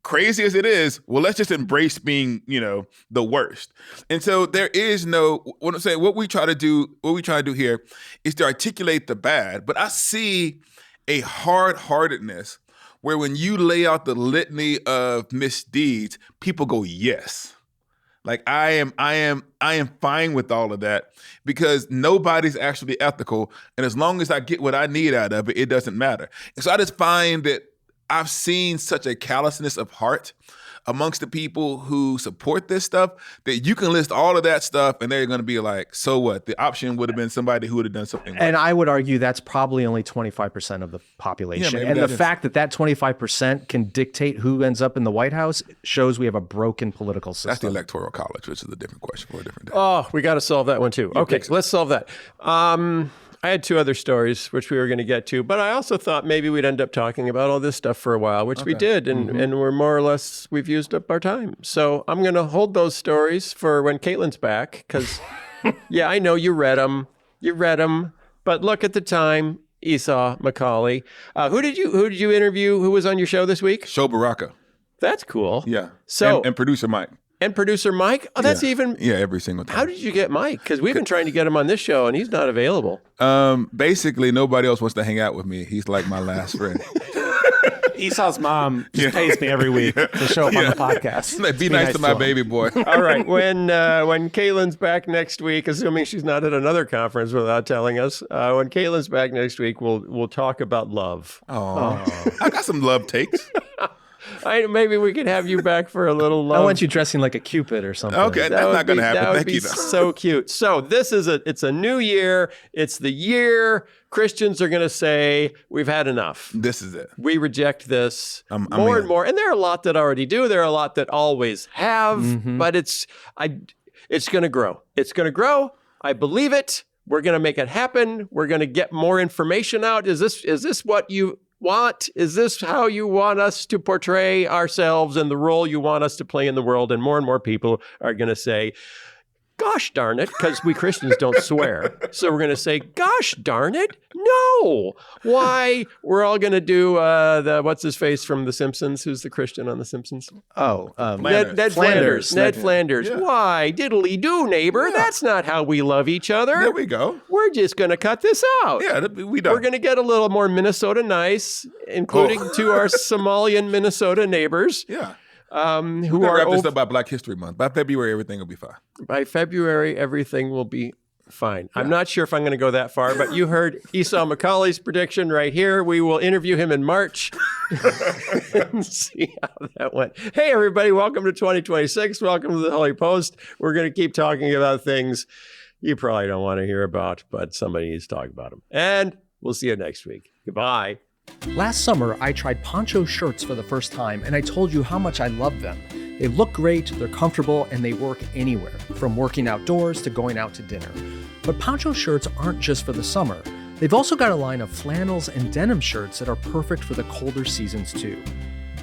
crazy as it is, well, let's just embrace being, the worst. And so there is what we try to do here is to articulate the bad. But I see a hard-heartedness where when you lay out the litany of misdeeds, people go, yes. Like I am fine with all of that because nobody's actually ethical. And as long as I get what I need out of it, it doesn't matter. And so I just find that I've seen such a callousness of heart amongst the people who support this stuff that you can list all of that stuff and they're going to be like, so what? The option would have been somebody who would have done something. And I would argue that's probably only 25% of the population. Yeah, and the fact that 25% can dictate who ends up in the White House shows we have a broken political system. That's the Electoral College, which is a different question for a different day. Oh, we got to solve that one too. Okay, let's solve that. I had two other stories which we were going to get to, but I also thought maybe we'd end up talking about all this stuff for a while, which we did, and we're more or less, we've used up our time. So I'm going to hold those stories for when Kaitlyn's back, because, yeah, I know you read them, but look at the time, Esau McCaulley. Who did you interview? Who was on your show this week? Show Baraka. That's cool. Yeah. So and producer Mike. And producer Mike? Oh, that's even... Yeah, every single time. How did you get Mike? Because we've been trying to get him on this show, and he's not available. Basically, nobody else wants to hang out with me. He's like my last friend. Esau's mom just pays me every week to show up on the podcast. Be nice to my baby boy. All right. When Kaitlyn's back next week, assuming she's not at another conference without telling us, when Kaitlyn's back next week, we'll talk about love. Oh. I got some love takes. Maybe we could have you back for a little love. I want you dressing like a Cupid or something. Okay, that's not going to happen. That would Thank be you, though. so cute. So it's a new year. It's the year Christians are going to say, we've had enough. This is it. We reject this more and more. And there are a lot that already do. There are a lot that always have. But it's going to grow. It's going to grow. I believe it. We're going to make it happen. We're going to get more information out. Is this what you want? Is this how you want us to portray ourselves and the role you want us to play in the world? And more people are going to say, gosh darn it, because we Christians don't swear. So we're going to say, gosh darn it, no. Why? We're all going to do what's his face from The Simpsons? Who's the Christian on The Simpsons? Ned Flanders. Ned Flanders. Yeah. Why? Diddly-do, neighbor. Yeah. That's not how we love each other. There we go. We're just going to cut this out. Yeah, we done. We're going to get a little more Minnesota nice, including to our Somalian Minnesota neighbors. Yeah. Who We'll are wrap this up by Black History Month. By February, everything will be fine. By February, everything will be fine. Yeah. I'm not sure if I'm going to go that far, but you heard Esau McCaulley's prediction right here. We will interview him in March and see how that went. Hey, everybody. Welcome to 2026. Welcome to the Holy Post. We're going to keep talking about things you probably don't want to hear about, but somebody needs to talk about them. And we'll see you next week. Goodbye. Last summer, I tried Poncho shirts for the first time, and I told you how much I love them. They look great, they're comfortable, and they work anywhere, from working outdoors to going out to dinner. But Poncho shirts aren't just for the summer. They've also got a line of flannels and denim shirts that are perfect for the colder seasons too.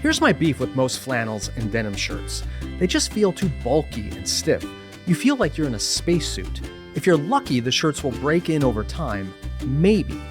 Here's my beef with most flannels and denim shirts. They just feel too bulky and stiff. You feel like you're in a spacesuit. If you're lucky, the shirts will break in over time, maybe.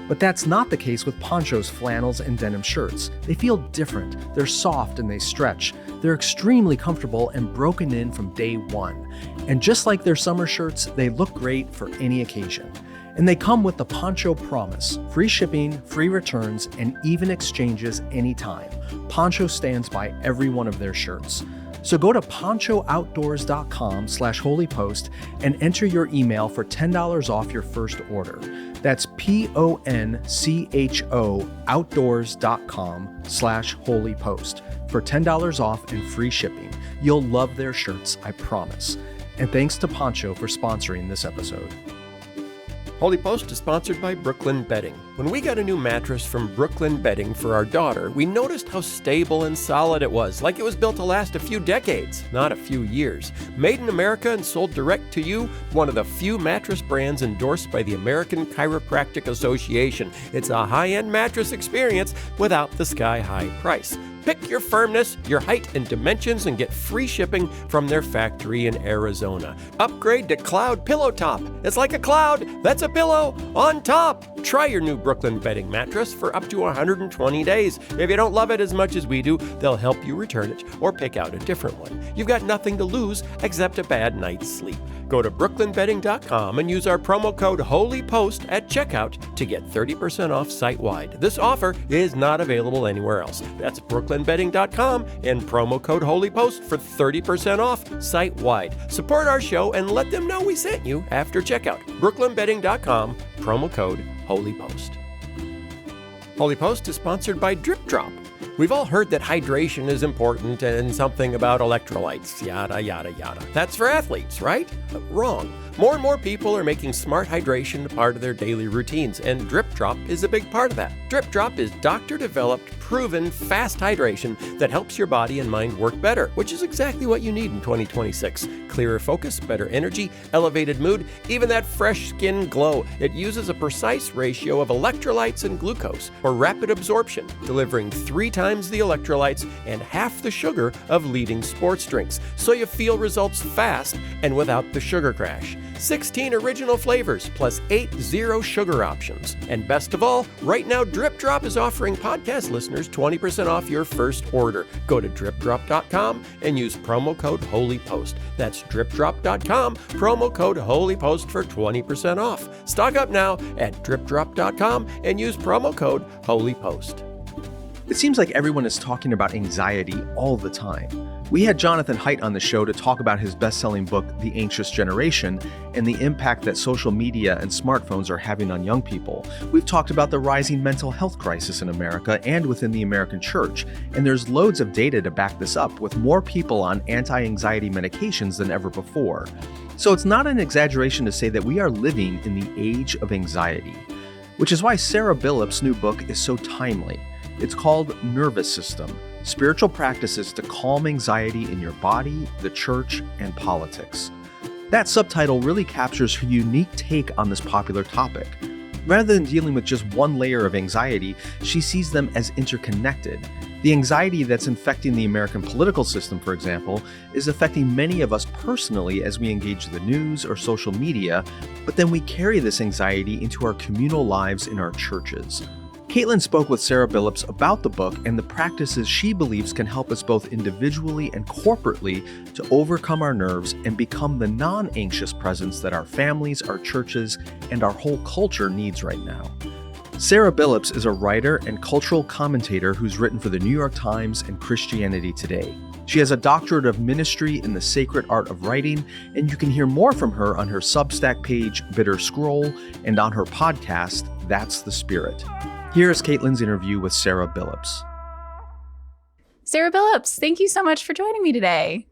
But that's not the case with Poncho's flannels and denim shirts. They feel different, they're soft and they stretch. They're extremely comfortable and broken in from day one. And just like their summer shirts, they look great for any occasion. And they come with the Poncho Promise, free shipping, free returns, and even exchanges anytime. Poncho stands by every one of their shirts. So go to ponchooutdoors.com/holypost and enter your email for $10 off your first order. That's PONCHO outdoors.com/holypost for $10 off and free shipping. You'll love their shirts, I promise. And thanks to Poncho for sponsoring this episode. Holy Post is sponsored by Brooklyn Bedding. When we got a new mattress from Brooklyn Bedding for our daughter, we noticed how stable and solid it was, like it was built to last a few decades, not a few years. Made in America and sold direct to you, one of the few mattress brands endorsed by the American Chiropractic Association. It's a high-end mattress experience without the sky-high price. Pick your firmness, your height, and dimensions and get free shipping from their factory in Arizona. Upgrade to Cloud Pillow Top. It's like a cloud that's a pillow on top. Try your new Brooklyn Bedding mattress for up to 120 days. If you don't love it as much as we do, they'll help you return it or pick out a different one. You've got nothing to lose except a bad night's sleep. Go to brooklynbedding.com and use our promo code HOLYPOST at checkout to get 30% off site-wide. This offer is not available anywhere else. That's brooklynbedding.com and promo code HOLYPOST for 30% off site-wide. Support our show and let them know we sent you after checkout. brooklynbedding.com, promo code HOLYPOST. HOLYPOST is sponsored by DripDrop. We've all heard that hydration is important and something about electrolytes, yada, yada, yada. That's for athletes, right? Wrong. More and more people are making smart hydration a part of their daily routines, and DripDrop is a big part of that. DripDrop is doctor-developed, proven, fast hydration that helps your body and mind work better, which is exactly what you need in 2026. Clearer focus, better energy, elevated mood, even that fresh skin glow. It uses a precise ratio of electrolytes and glucose for rapid absorption, delivering 3 times the electrolytes and half the sugar of leading sports drinks, so you feel results fast and without the sugar crash. 16 original flavors plus 8 zero sugar options. And best of all, right now DripDrop is offering podcast listeners 20% off your first order. Go to DripDrop.com and use promo code HOLYPOST. That's DripDrop.com, promo code HOLYPOST for 20% off. Stock up now at DripDrop.com and use promo code HOLYPOST. It seems like everyone is talking about anxiety all the time. We had Jonathan Haidt on the show to talk about his best-selling book, The Anxious Generation, and the impact that social media and smartphones are having on young people. We've talked about the rising mental health crisis in America and within the American church, and there's loads of data to back this up, with more people on anti-anxiety medications than ever before. So it's not an exaggeration to say that we are living in the age of anxiety, which is why Sara Billups' new book is so timely. It's called Nervous System: Spiritual Practices to Calm Anxiety in Your Body, the Church, and Politics. That subtitle really captures her unique take on this popular topic. Rather than dealing with just one layer of anxiety, she sees them as interconnected. The anxiety that's infecting the American political system, for example, is affecting many of us personally as we engage the news or social media, but then we carry this anxiety into our communal lives in our churches. Kaitlyn spoke with Sara Billups about the book and the practices she believes can help us both individually and corporately to overcome our nerves and become the non-anxious presence that our families, our churches, and our whole culture needs right now. Sara Billups is a writer and cultural commentator who's written for the New York Times and Christianity Today. She has a doctorate of ministry in the sacred art of writing, and you can hear more from her on her Substack page, Bitter Scroll, and on her podcast, That's the Spirit. Here's Kaitlyn's interview with Sara Billups. Sara Billups, thank you so much for joining me today.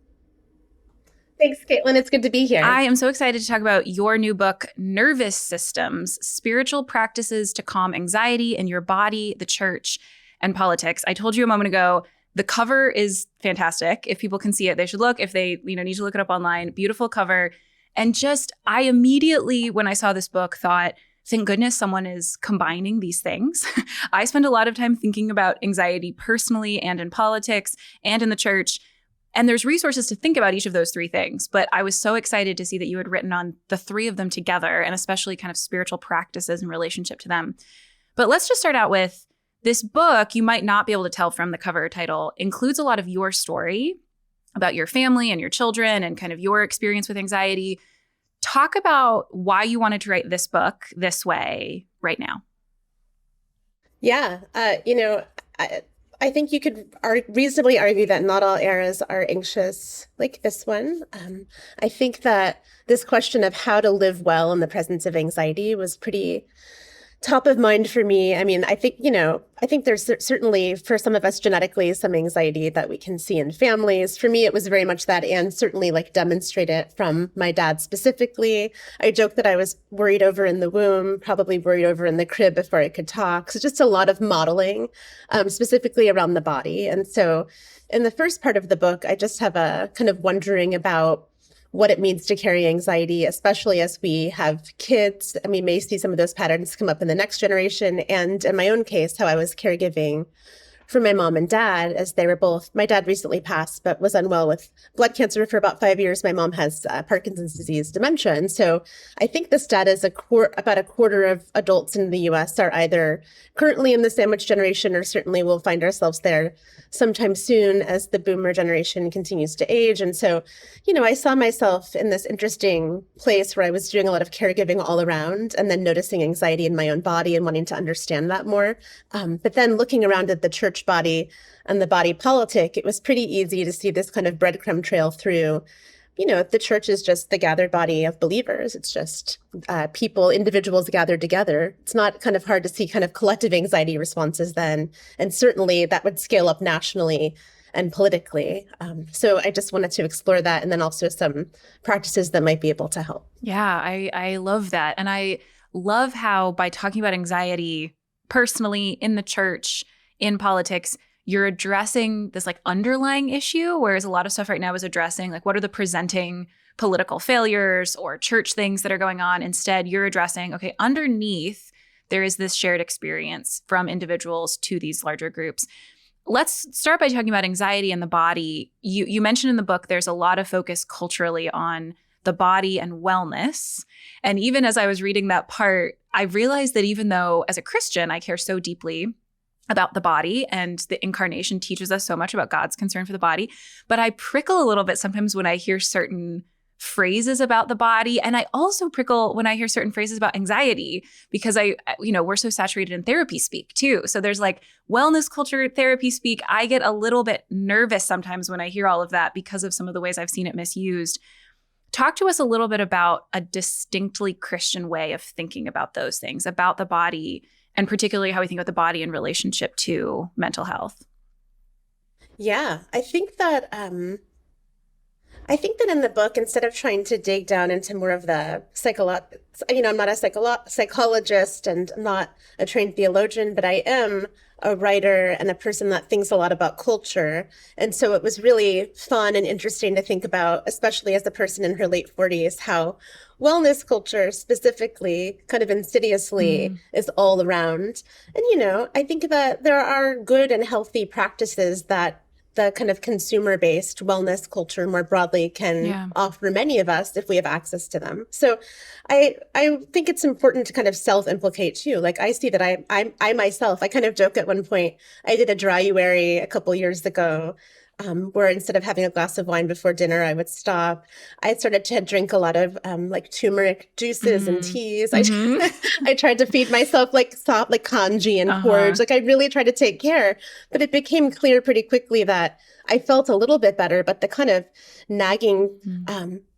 Thanks, Kaitlyn. It's good to be here. I am so excited to talk about your new book, Nervous Systems, Spiritual Practices to Calm Anxiety in Your Body, the Church, and Politics. I told you a moment ago, the cover is fantastic. If people can see it, they should look. If they need to look it up online, beautiful cover. And I immediately, when I saw this book, thought, thank goodness someone is combining these things. I spend a lot of time thinking about anxiety personally and in politics and in the church. And there's resources to think about each of those three things. But I was so excited to see that you had written on the three of them together, and especially kind of spiritual practices in relationship to them. But let's just start out with this book. You might not be able to tell from the cover title, includes a lot of your story about your family and your children and kind of your experience with anxiety. Talk about why you wanted to write this book this way right now. Yeah. I think you could reasonably argue that not all eras are anxious like this one. I think that this question of how to live well in the presence of anxiety was pretty top of mind for me. I mean, I think there's certainly for some of us genetically some anxiety that we can see in families. For me, it was very much that, and certainly demonstrate it from my dad specifically. I joke that I was worried over in the womb, probably worried over in the crib before I could talk. So just a lot of modeling, specifically around the body. And so in the first part of the book, I just have a kind of wondering about what it means to carry anxiety, especially as we have kids. And we may see some of those patterns come up in the next generation. And in my own case, how I was caregiving for my mom and dad as they were both, my dad recently passed, but was unwell with blood cancer for about 5 years. My mom has Parkinson's disease, dementia. And so I think the stat is about a quarter of adults in the US are either currently in the sandwich generation or certainly will find ourselves there sometime soon as the boomer generation continues to age. And so, I saw myself in this interesting place where I was doing a lot of caregiving all around and then noticing anxiety in my own body and wanting to understand that more. But then looking around at the church body and the body politic, it was pretty easy to see this kind of breadcrumb trail through. The church is just the gathered body of believers. It's just individuals gathered together. It's not kind of hard to see kind of collective anxiety responses then. And certainly that would scale up nationally and politically. So I just wanted to explore that, and then also some practices that might be able to help. Yeah, I love that. And I love how by talking about anxiety personally in the church, in politics, you're addressing this underlying issue, whereas a lot of stuff right now is addressing what are the presenting political failures or church things that are going on. Instead, you're addressing, okay, underneath there is this shared experience from individuals to these larger groups. Let's start by talking about anxiety and the body. You mentioned in the book there's a lot of focus culturally on the body and wellness. And even as I was reading that part, I realized that even though as a Christian I care so deeply about the body, and the incarnation teaches us so much about God's concern for the body, but I prickle a little bit sometimes when I hear certain phrases about the body. And I also prickle when I hear certain phrases about anxiety, because we're so saturated in therapy speak too. So there's wellness culture, therapy speak. I get a little bit nervous sometimes when I hear all of that because of some of the ways I've seen it misused. Talk to us a little bit about a distinctly Christian way of thinking about those things, about the body, and particularly how we think about the body in relationship to mental health. Yeah, I think that in the book, instead of trying to dig down into more of the I'm not a psychologist and I'm not a trained theologian, but I am a writer and a person that thinks a lot about culture. And so it was really fun and interesting to think about, especially as a person in her late 40s, how wellness culture specifically, kind of insidiously, is all around. And, you know, I think that there are good and healthy practices that the kind of consumer-based wellness culture more broadly can offer many of us if we have access to them. So I think it's important to kind of self-implicate too. Like I see that I myself, I kind of joke at one point, I did a dryuary a couple years ago, where instead of having a glass of wine before dinner, I would stop. I started to drink a lot of like turmeric juices and teas. I tried to feed myself like soft, like congee and porridge. Like I really tried to take care, but it became clear pretty quickly that I felt a little bit better, but the kind of nagging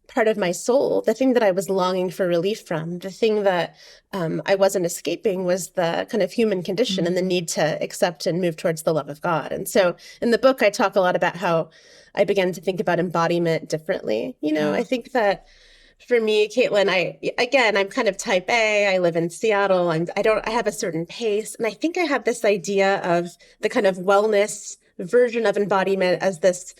part of my soul, the thing that I was longing for relief from, the thing that I wasn't escaping was the kind of human condition and the need to accept and move towards the love of God. And so in the book, I talk a lot about how I began to think about embodiment differently. You know, I think that for me, Kaitlyn, I'm kind of type A. I live in Seattle. I have a certain pace. And I think I have this idea of the kind of wellness version of embodiment as this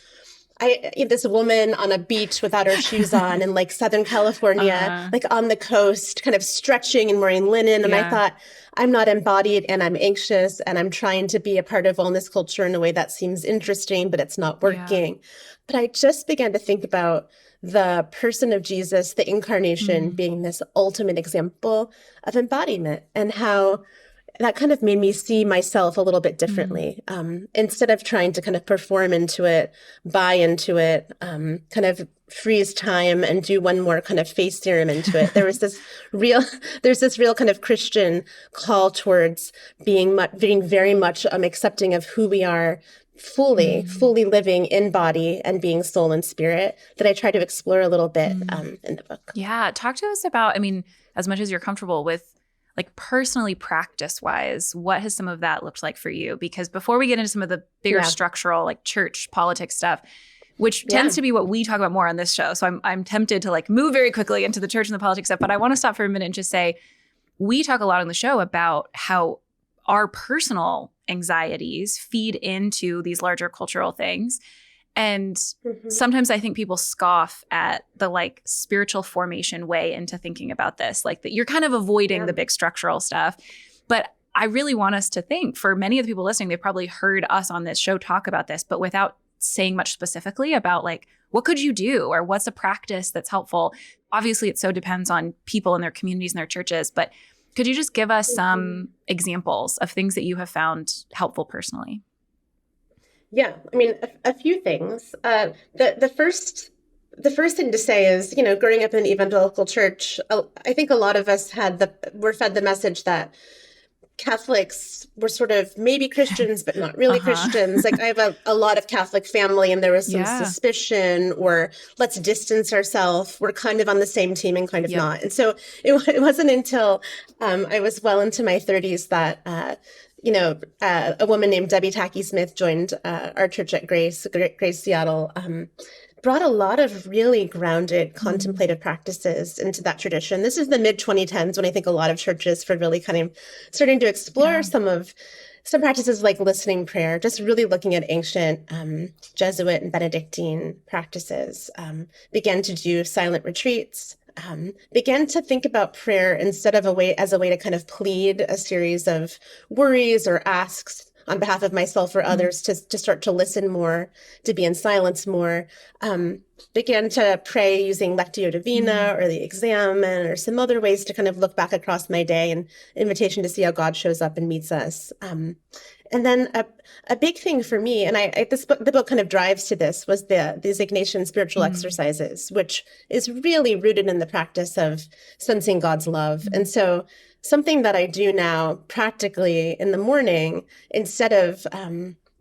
woman on a beach without her shoes on in like Southern California, like on the coast, kind of stretching and wearing linen. And I thought, I'm not embodied and I'm anxious and I'm trying to be a part of wellness culture in a way that seems interesting, but it's not working. But I just began to think about the person of Jesus, the incarnation, being this ultimate example of embodiment, and how that kind of made me see myself a little bit differently. Instead of trying to kind of perform into it, buy into it, kind of freeze time and do one more kind of face serum into it. There's this real kind of Christian call towards being very much accepting of who we are, fully living in body and being soul and spirit, that I try to explore a little bit in the book. Yeah. Talk to us about, I mean, as much as you're comfortable with, like personally practice-wise, what has some of that looked like for you? Because before we get into some of the bigger structural, like church politics stuff, which tends to be what we talk about more on this show. So I'm tempted to like move very quickly into the church and the politics stuff. But I want to stop for a minute and just say, we talk a lot on the show about how our personal anxieties feed into these larger cultural things. And sometimes I think people scoff at the like spiritual formation way into thinking about this, like that you're kind of avoiding the big structural stuff. But I really want us to think, for many of the people listening, they've probably heard us on this show talk about this, but without saying much specifically about like, what could you do? Or what's a practice that's helpful? Obviously, it so depends on people and their communities and their churches, but could you just give us some examples of things that you have found helpful personally? Yeah, I mean, a few things. The first thing to say is, you know, growing up in an evangelical church, I think a lot of us were fed the message that Catholics were sort of maybe Christians, but not really Christians. Like I have a lot of Catholic family, and there was some suspicion, or let's distance ourselves. We're kind of on the same team and kind of not. And so it wasn't until I was well into my 30s that a woman named Debbie Tacky Smith joined our church at Grace Seattle, brought a lot of really grounded contemplative practices into that tradition. This is the mid-2010s when I think a lot of churches were really kind of starting to explore some practices like listening prayer, just really looking at ancient Jesuit and Benedictine practices, began to do silent retreats, began to think about prayer instead of as a way to kind of plead a series of worries or asks on behalf of myself or others, to start to listen more, to be in silence more, began to pray using Lectio Divina or the Examen or some other ways to kind of look back across my day, and invitation to see how God shows up and meets us. And then a big thing for me, and the book kind of drives to this, was these Ignatian spiritual exercises, which is really rooted in the practice of sensing God's love. And so something that I do now practically in the morning, instead of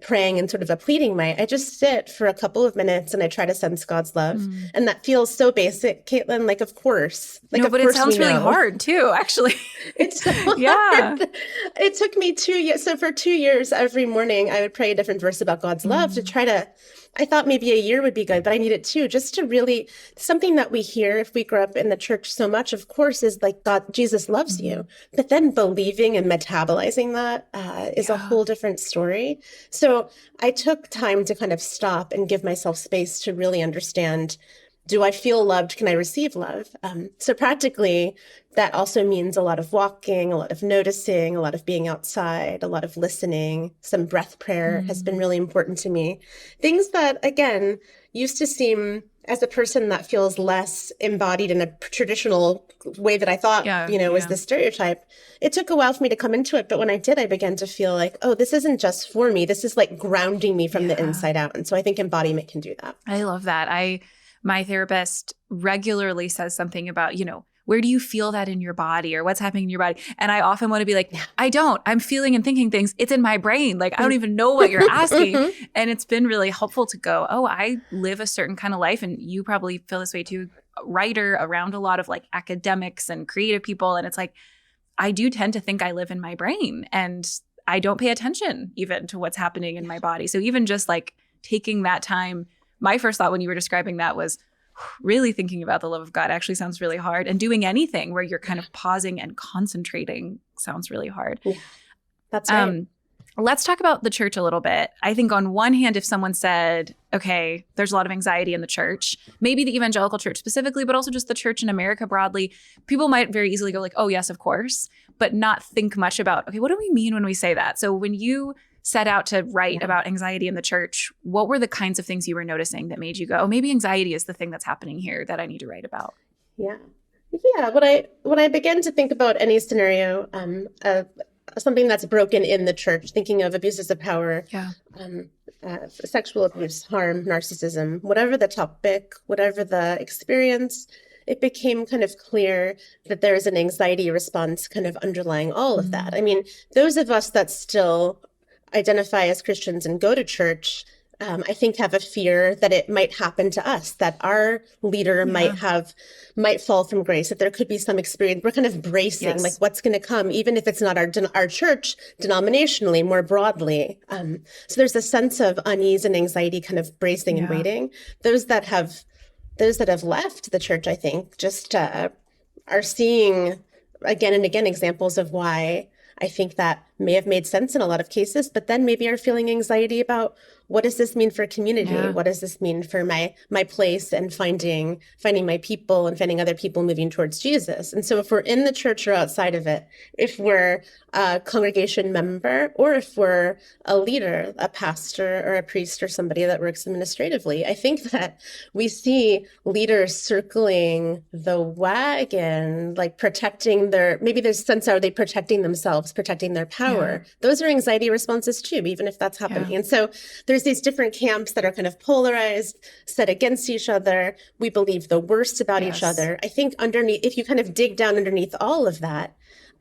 praying in sort of a pleading way, I just sit for a couple of minutes and I try to sense God's love. And that feels so basic, Kaitlyn, like, of course. Like, no, but it sounds really hard too, actually. It's so hard. It took me 2 years. So for 2 years, every morning, I would pray a different verse about God's love to try to I thought maybe a year would be good, but I need it too, just to really, something that we hear if we grow up in the church so much, of course, is like God, Jesus loves you. But then believing and metabolizing that is a whole different story. So I took time to kind of stop and give myself space to really understand, do I feel loved? Can I receive love? So practically, that also means a lot of walking, a lot of noticing, a lot of being outside, a lot of listening. Some breath prayer has been really important to me. Things that, again, used to seem, as a person that feels less embodied in a traditional way that I thought, was the stereotype. It took a while for me to come into it. But when I did, I began to feel like, oh, this isn't just for me. This is like grounding me from the inside out. And so I think embodiment can do that. I love that. My therapist regularly says something about, where do you feel that in your body or what's happening in your body? And I often want to be like, I don't. I'm feeling and thinking things. It's in my brain. Like, I don't even know what you're asking. And it's been really helpful to go, oh, I live a certain kind of life. And you probably feel this way too, writer around a lot of like academics and creative people. And it's like, I do tend to think I live in my brain and I don't pay attention even to what's happening in my body. So even just like taking that time, my first thought when you were describing that was really thinking about the love of God actually sounds really hard. And doing anything where you're kind of pausing and concentrating sounds really hard. Yeah, that's right. Let's talk about the church a little bit. I think on one hand, if someone said, okay, there's a lot of anxiety in the church, maybe the evangelical church specifically, but also just the church in America broadly, people might very easily go like, oh, yes, of course, but not think much about, okay, what do we mean when we say that? So when you set out to write about anxiety in the church, what were the kinds of things you were noticing that made you go, oh, maybe anxiety is the thing that's happening here that I need to write about? Yeah. When I began to think about any scenario, something that's broken in the church, thinking of abuses of power, sexual abuse, harm, narcissism, whatever the topic, whatever the experience, it became kind of clear that there is an anxiety response kind of underlying all of that. I mean, those of us that still identify as Christians and go to church, I think have a fear that it might happen to us, that our leader might fall from grace, that there could be some experience. We're kind of bracing, like what's going to come, even if it's not our church denominationally, more broadly. So there's a sense of unease and anxiety kind of bracing and waiting. Those that have left the church, I think, just are seeing again and again examples of why I think that may have made sense in a lot of cases, but then maybe are feeling anxiety about, what does this mean for community? Yeah. What does this mean for my place and finding my people and finding other people moving towards Jesus? And so if we're in the church or outside of it, if we're a congregation member or if we're a leader, a pastor or a priest or somebody that works administratively, I think that we see leaders circling the wagon, like protecting maybe there's a sense, are they protecting themselves, protecting their power? Yeah. Those are anxiety responses too, even if that's happening. Yeah. And so there's these different camps that are kind of polarized, set against each other. We believe the worst about each other. I think underneath, if you kind of dig down underneath all of that,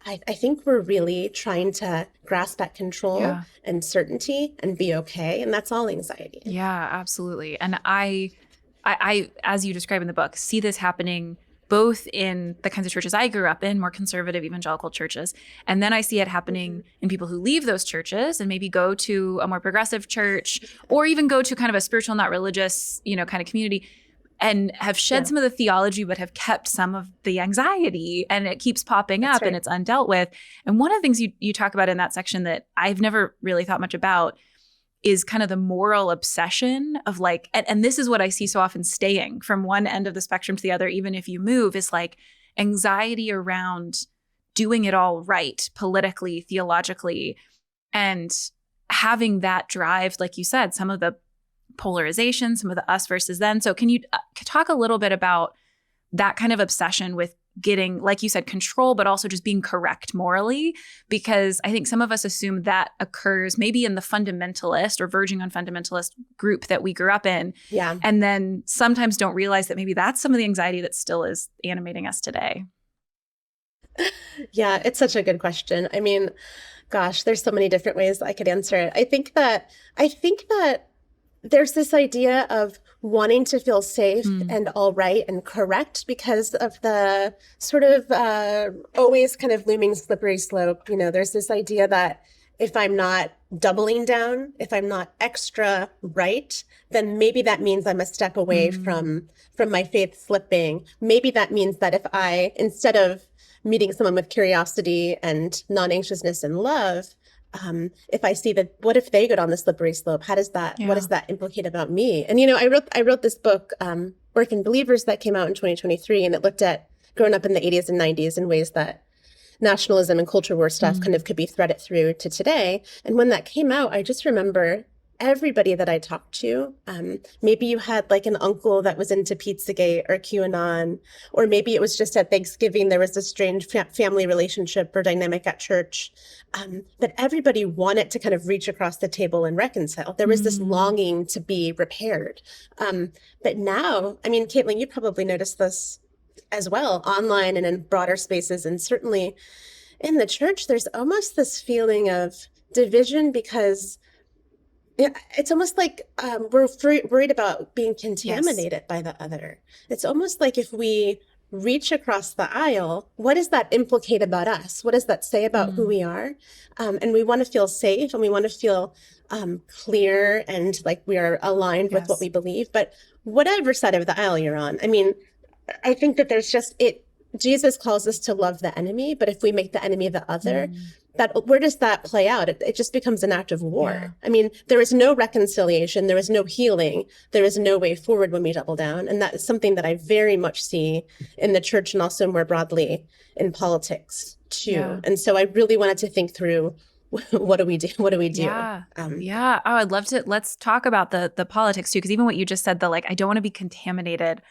I think we're really trying to grasp at control and certainty and be okay. And that's all anxiety. Yeah, absolutely. And I, as you describe in the book, see this happening both in the kinds of churches I grew up in, more conservative evangelical churches. And then I see it happening in people who leave those churches and maybe go to a more progressive church or even go to kind of a spiritual, not religious, kind of community and have shed some of the theology, but have kept some of the anxiety, and it keeps popping up and it's undealt with. And one of the things you talk about in that section that I've never really thought much about is kind of the moral obsession of like, and this is what I see so often staying from one end of the spectrum to the other, even if you move, is like anxiety around doing it all right, politically, theologically, and having that drive, like you said, some of the polarization, some of the us versus them. So can you talk a little bit about that kind of obsession with getting, like you said, control, but also just being correct morally? Because I think some of us assume that occurs maybe in the fundamentalist or verging on fundamentalist group that we grew up in. Yeah. And then sometimes don't realize that maybe that's some of the anxiety that still is animating us today. Yeah, it's such a good question. I mean, gosh, there's so many different ways I could answer it. I think that there's this idea of wanting to feel safe and all right and correct because of the sort of always kind of looming slippery slope. There's this idea that if I'm not doubling down, if I'm not extra right, then maybe that means I'm a step away from my faith slipping. Maybe that means that if I, instead of meeting someone with curiosity and non-anxiousness and love, if I see that, what if they go down the slippery slope? How does that, what does that implicate about me? And, I wrote this book, Working Believers, that came out in 2023, and it looked at growing up in the 80s and 90s in ways that nationalism and culture war stuff kind of could be threaded through to today. And when that came out, I just remember everybody that I talked to, maybe you had like an uncle that was into Pizzagate or QAnon, or maybe it was just at Thanksgiving, there was a strange family relationship or dynamic at church, but everybody wanted to kind of reach across the table and reconcile. There was this longing to be repaired. But now, I mean, Kaitlyn, you probably noticed this as well, online and in broader spaces, and certainly in the church, there's almost this feeling of division because it's almost like we're worried about being contaminated by the other. It's almost like if we reach across the aisle, what does that implicate about us? What does that say about who we are? And we want to feel safe, and we want to feel clear and like we are aligned with what we believe. But whatever side of the aisle you're on, I mean, I think that there's just Jesus calls us to love the enemy, but if we make the enemy the other, where does that play out? It just becomes an act of war. Yeah. I mean, there is no reconciliation, there is no healing, there is no way forward when we double down. And that is something that I very much see in the church and also more broadly in politics too. Yeah. And so I really wanted to think through, what do we do? What do we do? Yeah. Oh, I'd love to. Let's talk about the politics too, because even what you just said, I don't want to be contaminated.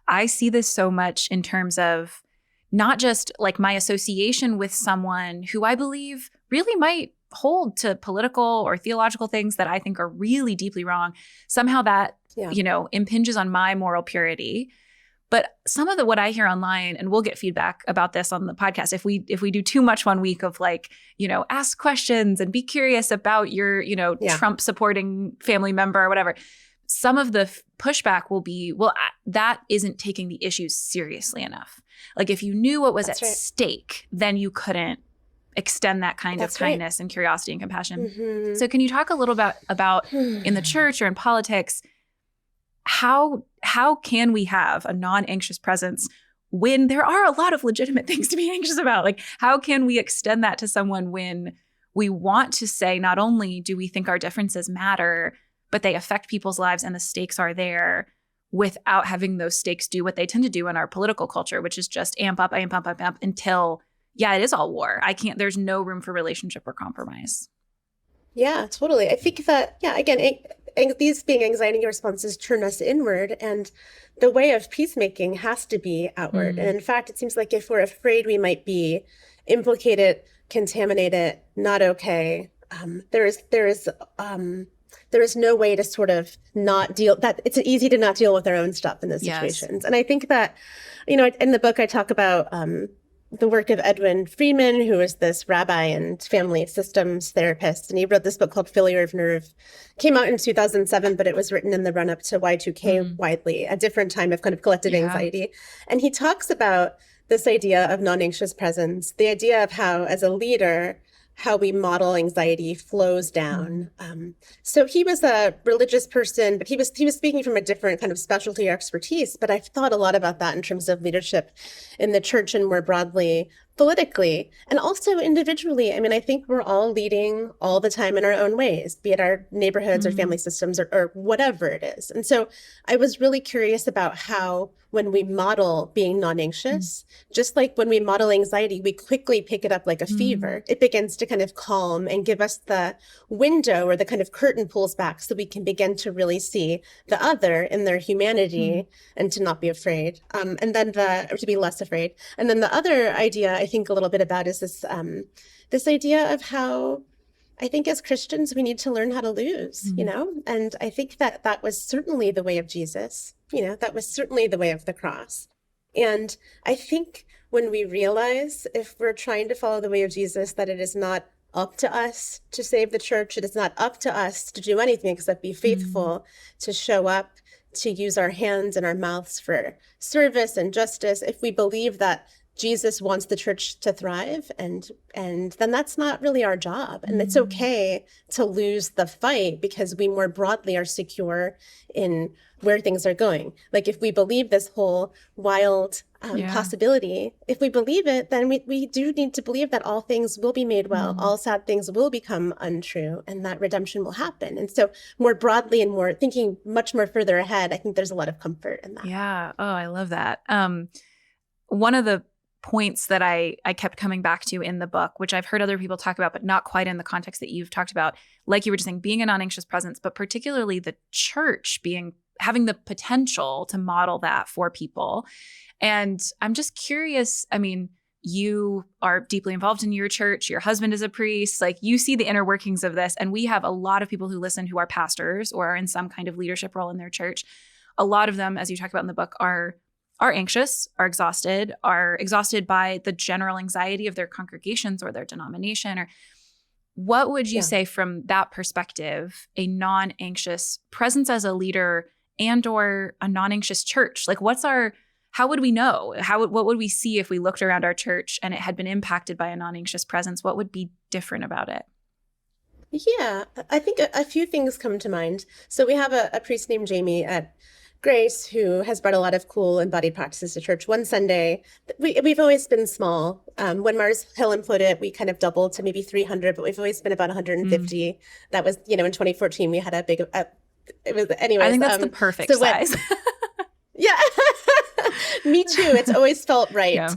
I see this so much in terms of not just like my association with someone who I believe really might hold to political or theological things that I think are really deeply wrong. Somehow that, impinges on my moral purity. But some of what I hear online, and we'll get feedback about this on the podcast, if we do too much one week of ask questions and be curious about your, Trump supporting family member or whatever, some of the pushback will be, that isn't taking the issues seriously enough. Like if you knew what was at stake, then you couldn't extend that kind of kindness and curiosity and compassion. So can you talk a little about in the church or in politics, how can we have a non-anxious presence when there are a lot of legitimate things to be anxious about? Like how can we extend that to someone when we want to say, not only do we think our differences matter, but they affect people's lives and the stakes are there, without having those stakes do what they tend to do in our political culture, which is just amp up until, it is all war. There's no room for relationship or compromise. Yeah, totally. I think that, again, these being anxiety responses turn us inward, and the way of peacemaking has to be outward. And in fact, it seems like if we're afraid we might be implicated, contaminated, not okay, there is no way to sort of not deal that. It's easy to not deal with our own stuff in those situations. And I think that, in the book, I talk about the work of Edwin Friedman, who is this rabbi and family systems therapist. And he wrote this book called Failure of Nerve. Came out in 2007, but it was written in the run up to Y2K widely, a different time of kind of collective anxiety. And he talks about this idea of non-anxious presence, the idea of how, as a leader, how we model anxiety flows down. So he was a religious person, but he was speaking from a different kind of specialty or expertise. But I've thought a lot about that in terms of leadership in the church and more broadly politically, and also individually. I mean, I think we're all leading all the time in our own ways, be it our neighborhoods or family systems or whatever it is. And so I was really curious about how, when we model being non-anxious, just like when we model anxiety, we quickly pick it up like a fever. It begins to kind of calm and give us the window, or the kind of curtain pulls back so we can begin to really see the other in their humanity and to not be afraid. And then or to be less afraid. And then the other idea I think a little bit about is this idea of how I think as Christians, we need to learn how to lose, and I think that was certainly the way of Jesus, that was certainly the way of the cross. And I think when we realize, if we're trying to follow the way of Jesus, that it is not up to us to save the church, it is not up to us to do anything except be faithful, to show up, to use our hands and our mouths for service and justice. If we believe that Jesus wants the church to thrive, and then that's not really our job. And it's okay to lose the fight because we more broadly are secure in where things are going. Like if we believe this whole wild possibility, if we believe it, then we do need to believe that all things will be made well, all sad things will become untrue, and that redemption will happen. And so more broadly and more thinking much more further ahead, I think there's a lot of comfort in that. Yeah. Oh, I love that. One of the points that I kept coming back to in the book, which I've heard other people talk about, but not quite in the context that you've talked about, like you were just saying, being a non-anxious presence, but particularly the church having the potential to model that for people. And I'm just curious, I mean, you are deeply involved in your church, your husband is a priest, like you see the inner workings of this. And we have a lot of people who listen who are pastors or are in some kind of leadership role in their church. A lot of them, as you talk about in the book, are anxious, are exhausted by the general anxiety of their congregations or their denomination. Or what would you say from that perspective, a non-anxious presence as a leader and or a non-anxious church? Like how would we know? What would we see if we looked around our church and it had been impacted by a non-anxious presence? What would be different about it? Yeah, I think a few things come to mind. So we have a priest named Jamie at Grace, who has brought a lot of cool embodied practices to church. One Sunday, we've always been small. When Mars Hill imploded, we kind of doubled to maybe 300, but we've always been about 150. That was, in 2014, we had a big, it was, anyways. I think that's the perfect size. Yeah, me too. It's always felt right. Yeah.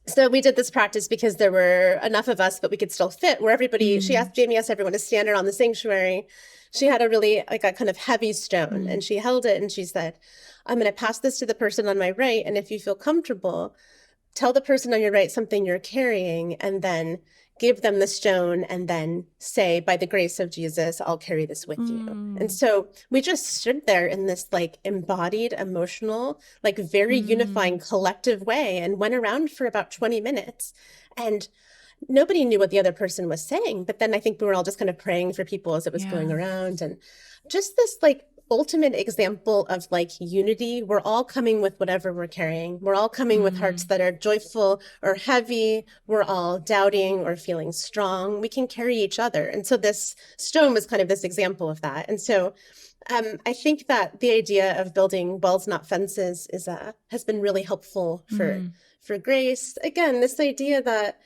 So we did this practice because there were enough of us, but we could still fit where everybody, Jamie asked everyone to stand around the sanctuary. She had a kind of heavy stone and she held it and she said, I'm going to pass this to the person on my right. And if you feel comfortable, tell the person on your right something you're carrying and then give them the stone and then say, by the grace of Jesus, I'll carry this with you. And so we just stood there in this embodied, emotional, very unifying collective way and went around for about 20 minutes. And nobody knew what the other person was saying, but then I think we were all just kind of praying for people as it was going around. And just this ultimate example of unity. We're all coming with whatever we're carrying. We're all coming with hearts that are joyful or heavy. We're all doubting or feeling strong. We can carry each other. And so this stone was kind of this example of that. And so I think that the idea of building walls, not fences, has been really helpful for Grace. Again, this idea that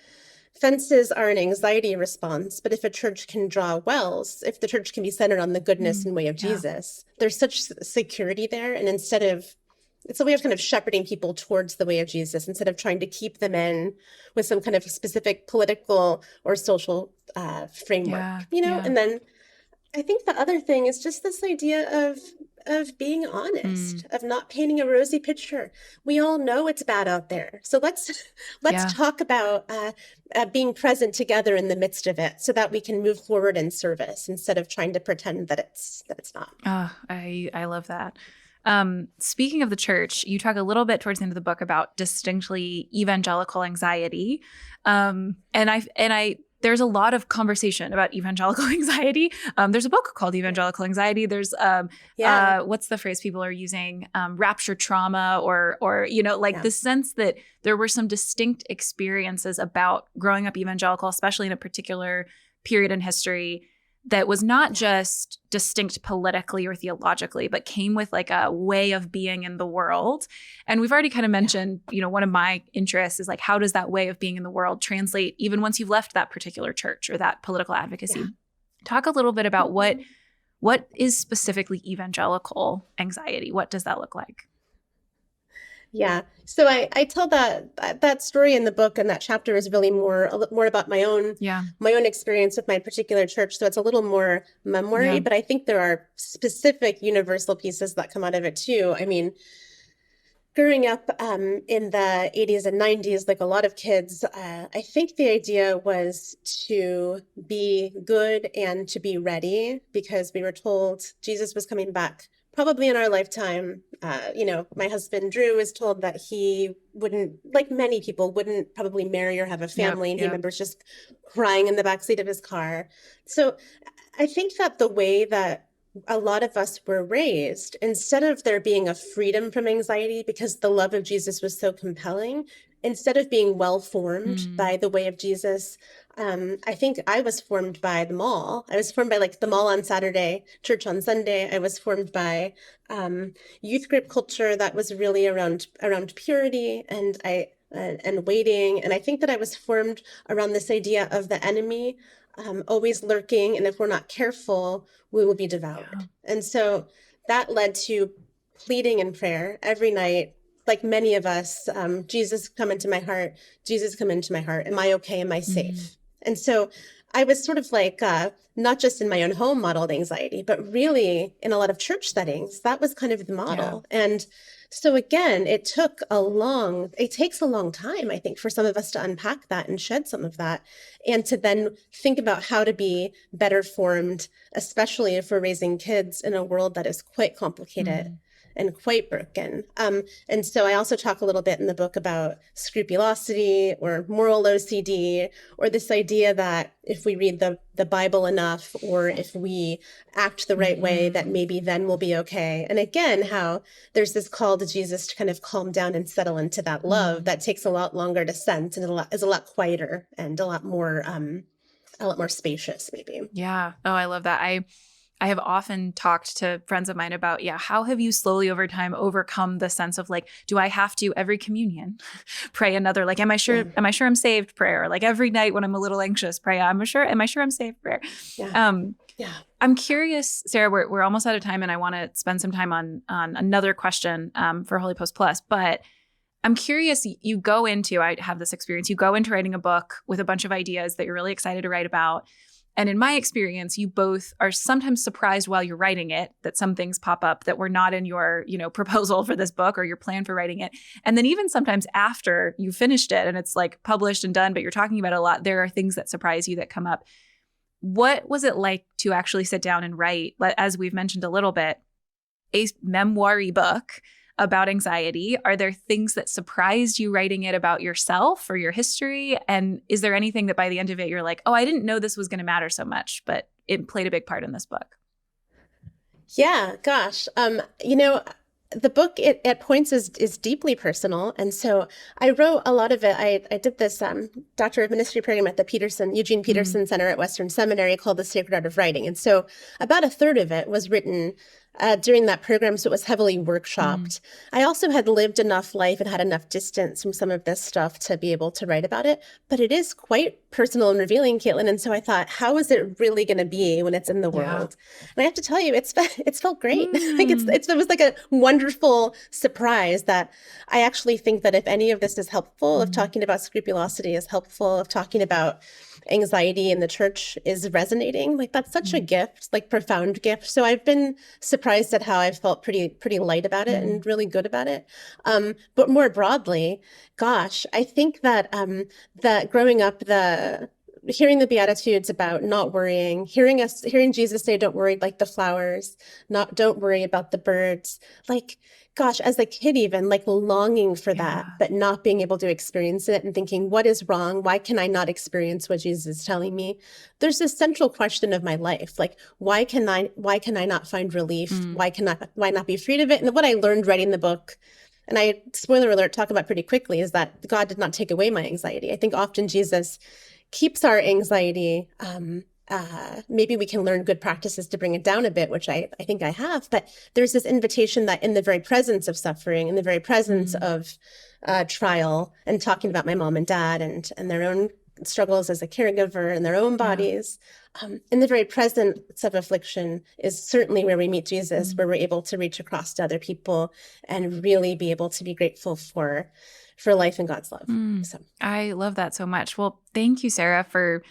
fences are an anxiety response, but if a church can draw wells, if the church can be centered on the goodness and way of Jesus, there's such security there. And it's a way of kind of shepherding people towards the way of Jesus instead of trying to keep them in with some kind of specific political or social framework, And then I think the other thing is just this idea of being honest, of not painting a rosy picture. We all know it's bad out there. So let's talk about being present together in the midst of it so that we can move forward in service instead of trying to pretend that it's not. Oh, I love that. Speaking of the church, you talk a little bit towards the end of the book about distinctly evangelical anxiety. There's a lot of conversation about evangelical anxiety. There's a book called Evangelical Anxiety. There's what's the phrase people are using? Rapture trauma or the sense that there were some distinct experiences about growing up evangelical, especially in a particular period in history that was not just distinct politically or theologically, but came with a way of being in the world. And we've already kind of mentioned, one of my interests is how does that way of being in the world translate even once you've left that particular church or that political advocacy? Yeah. Talk a little bit about what is specifically evangelical anxiety? What does that look like? Yeah. So I tell that story in the book, and that chapter is really more about my own experience with my particular church. So it's a little more memory, but I think there are specific universal pieces that come out of it too. I mean, growing up in the 80s and 90s, like a lot of kids, I think the idea was to be good and to be ready because we were told Jesus was coming back probably in our lifetime. My husband, Drew, is told that he wouldn't, like many people, wouldn't probably marry or have a family. And he remembers just crying in the backseat of his car. So I think that the way that a lot of us were raised, instead of there being a freedom from anxiety because the love of Jesus was so compelling, instead of being well formed by the way of Jesus, I think I was formed by the mall. I was formed by like the mall on Saturday, church on Sunday. I was formed by youth group culture that was really around purity and waiting. And I think that I was formed around this idea of the enemy always lurking, and if we're not careful, we will be devoured. Yeah. And so that led to pleading in prayer every night, like many of us, Jesus, come into my heart. Jesus, come into my heart. Am I okay? Am I safe? And so I was sort of like, not just in my own home modeled anxiety, but really in a lot of church settings, that was kind of the model. Yeah. And so again, it takes a long time, I think, for some of us to unpack that and shed some of that, and to then think about how to be better formed, especially if we're raising kids in a world that is quite complicated and quite broken. And so I also talk a little bit in the book about scrupulosity or moral OCD, or this idea that if we read the Bible enough, or if we act the right way, that maybe then we'll be okay. And again, how there's this call to Jesus to kind of calm down and settle into that love that takes a lot longer to sense, and is a lot quieter and a lot more spacious, maybe. Yeah. Oh, I love that. I have often talked to friends of mine about, how have you slowly over time overcome the sense of like, do I have to every communion pray another, like, am I sure I'm saved prayer? Like every night when I'm a little anxious, pray, am I sure I'm saved prayer? Yeah. I'm curious, Sara, we're almost out of time, and I want to spend some time on another question for HOLYPOST Plus, but I'm curious, I have this experience, you go into writing a book with a bunch of ideas that you're really excited to write about. And in my experience, you both are sometimes surprised while you're writing it that some things pop up that were not in your, proposal for this book or your plan for writing it. And then even sometimes after you finished it and it's like published and done, but you're talking about it a lot, there are things that surprise you that come up. What was it like to actually sit down and write, as we've mentioned a little bit, a memoir-y book about anxiety? Are there things that surprised you writing it about yourself or your history? And is there anything that by the end of it, you're like, oh, I didn't know this was going to matter so much, but it played a big part in this book? Yeah, gosh. The book at points is deeply personal. And so I wrote a lot of it. I did this Doctor of Ministry program at the Eugene Peterson Center at Western Seminary called The Sacred Art of Writing. And so about a third of it was written during that program, so it was heavily workshopped. I also had lived enough life and had enough distance from some of this stuff to be able to write about it. But it is quite personal and revealing, Kaitlyn. And so I thought, how is it really going to be when it's in the world? And I have to tell you, it's felt great. Like it was like a wonderful surprise that I actually think that if any of this is helpful, if talking about scrupulosity is helpful, if talking about anxiety in the church is resonating, like that's such a gift, like profound gift. So I've been surprised at how I've felt pretty light about it and really good about it. But more broadly, gosh, I think that that growing up, hearing the Beatitudes about not worrying, hearing Jesus say, "Don't worry like the flowers," don't worry about the birds. Like, gosh, as a kid, even like longing for that, but not being able to experience it and thinking, what is wrong? Why can I not experience what Jesus is telling me? There's this central question of my life. Like, why can I not find relief? Why not be freed of it? And what I learned writing the book, and I, spoiler alert, talk about pretty quickly, is that God did not take away my anxiety. I think often Jesus keeps our anxiety. Maybe we can learn good practices to bring it down a bit, which I think I have. But there's this invitation that in the very presence of suffering, in the very presence of trial, and talking about my mom and dad and their own struggles as a caregiver and their own bodies, in the very presence of affliction is certainly where we meet Jesus, where we're able to reach across to other people and really be able to be grateful for life and God's love. So I love that so much. Well, thank you, Sara, for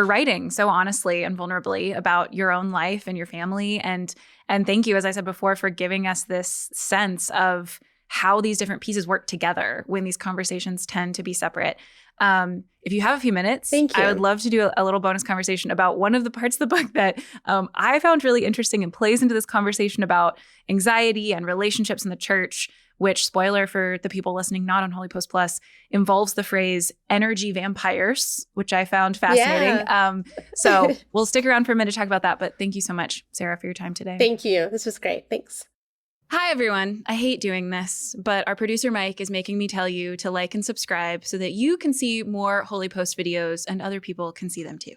writing so honestly and vulnerably about your own life and your family. And thank you, as I said before, for giving us this sense of how these different pieces work together when these conversations tend to be separate. If you have a few minutes, Thank you. I would love to do a little bonus conversation about one of the parts of the book that I found really interesting and plays into this conversation about anxiety and relationships in the church, which, spoiler for the people listening not on HOLYPOST Plus, involves the phrase energy vampires, which I found fascinating. Yeah. So we'll stick around for a minute to talk about that. But thank you so much, Sara, for your time today. Thank you. This was great. Thanks. Hi, everyone. I hate doing this, but our producer, Mike, is making me tell you to like and subscribe so that you can see more HOLYPOST videos and other people can see them too.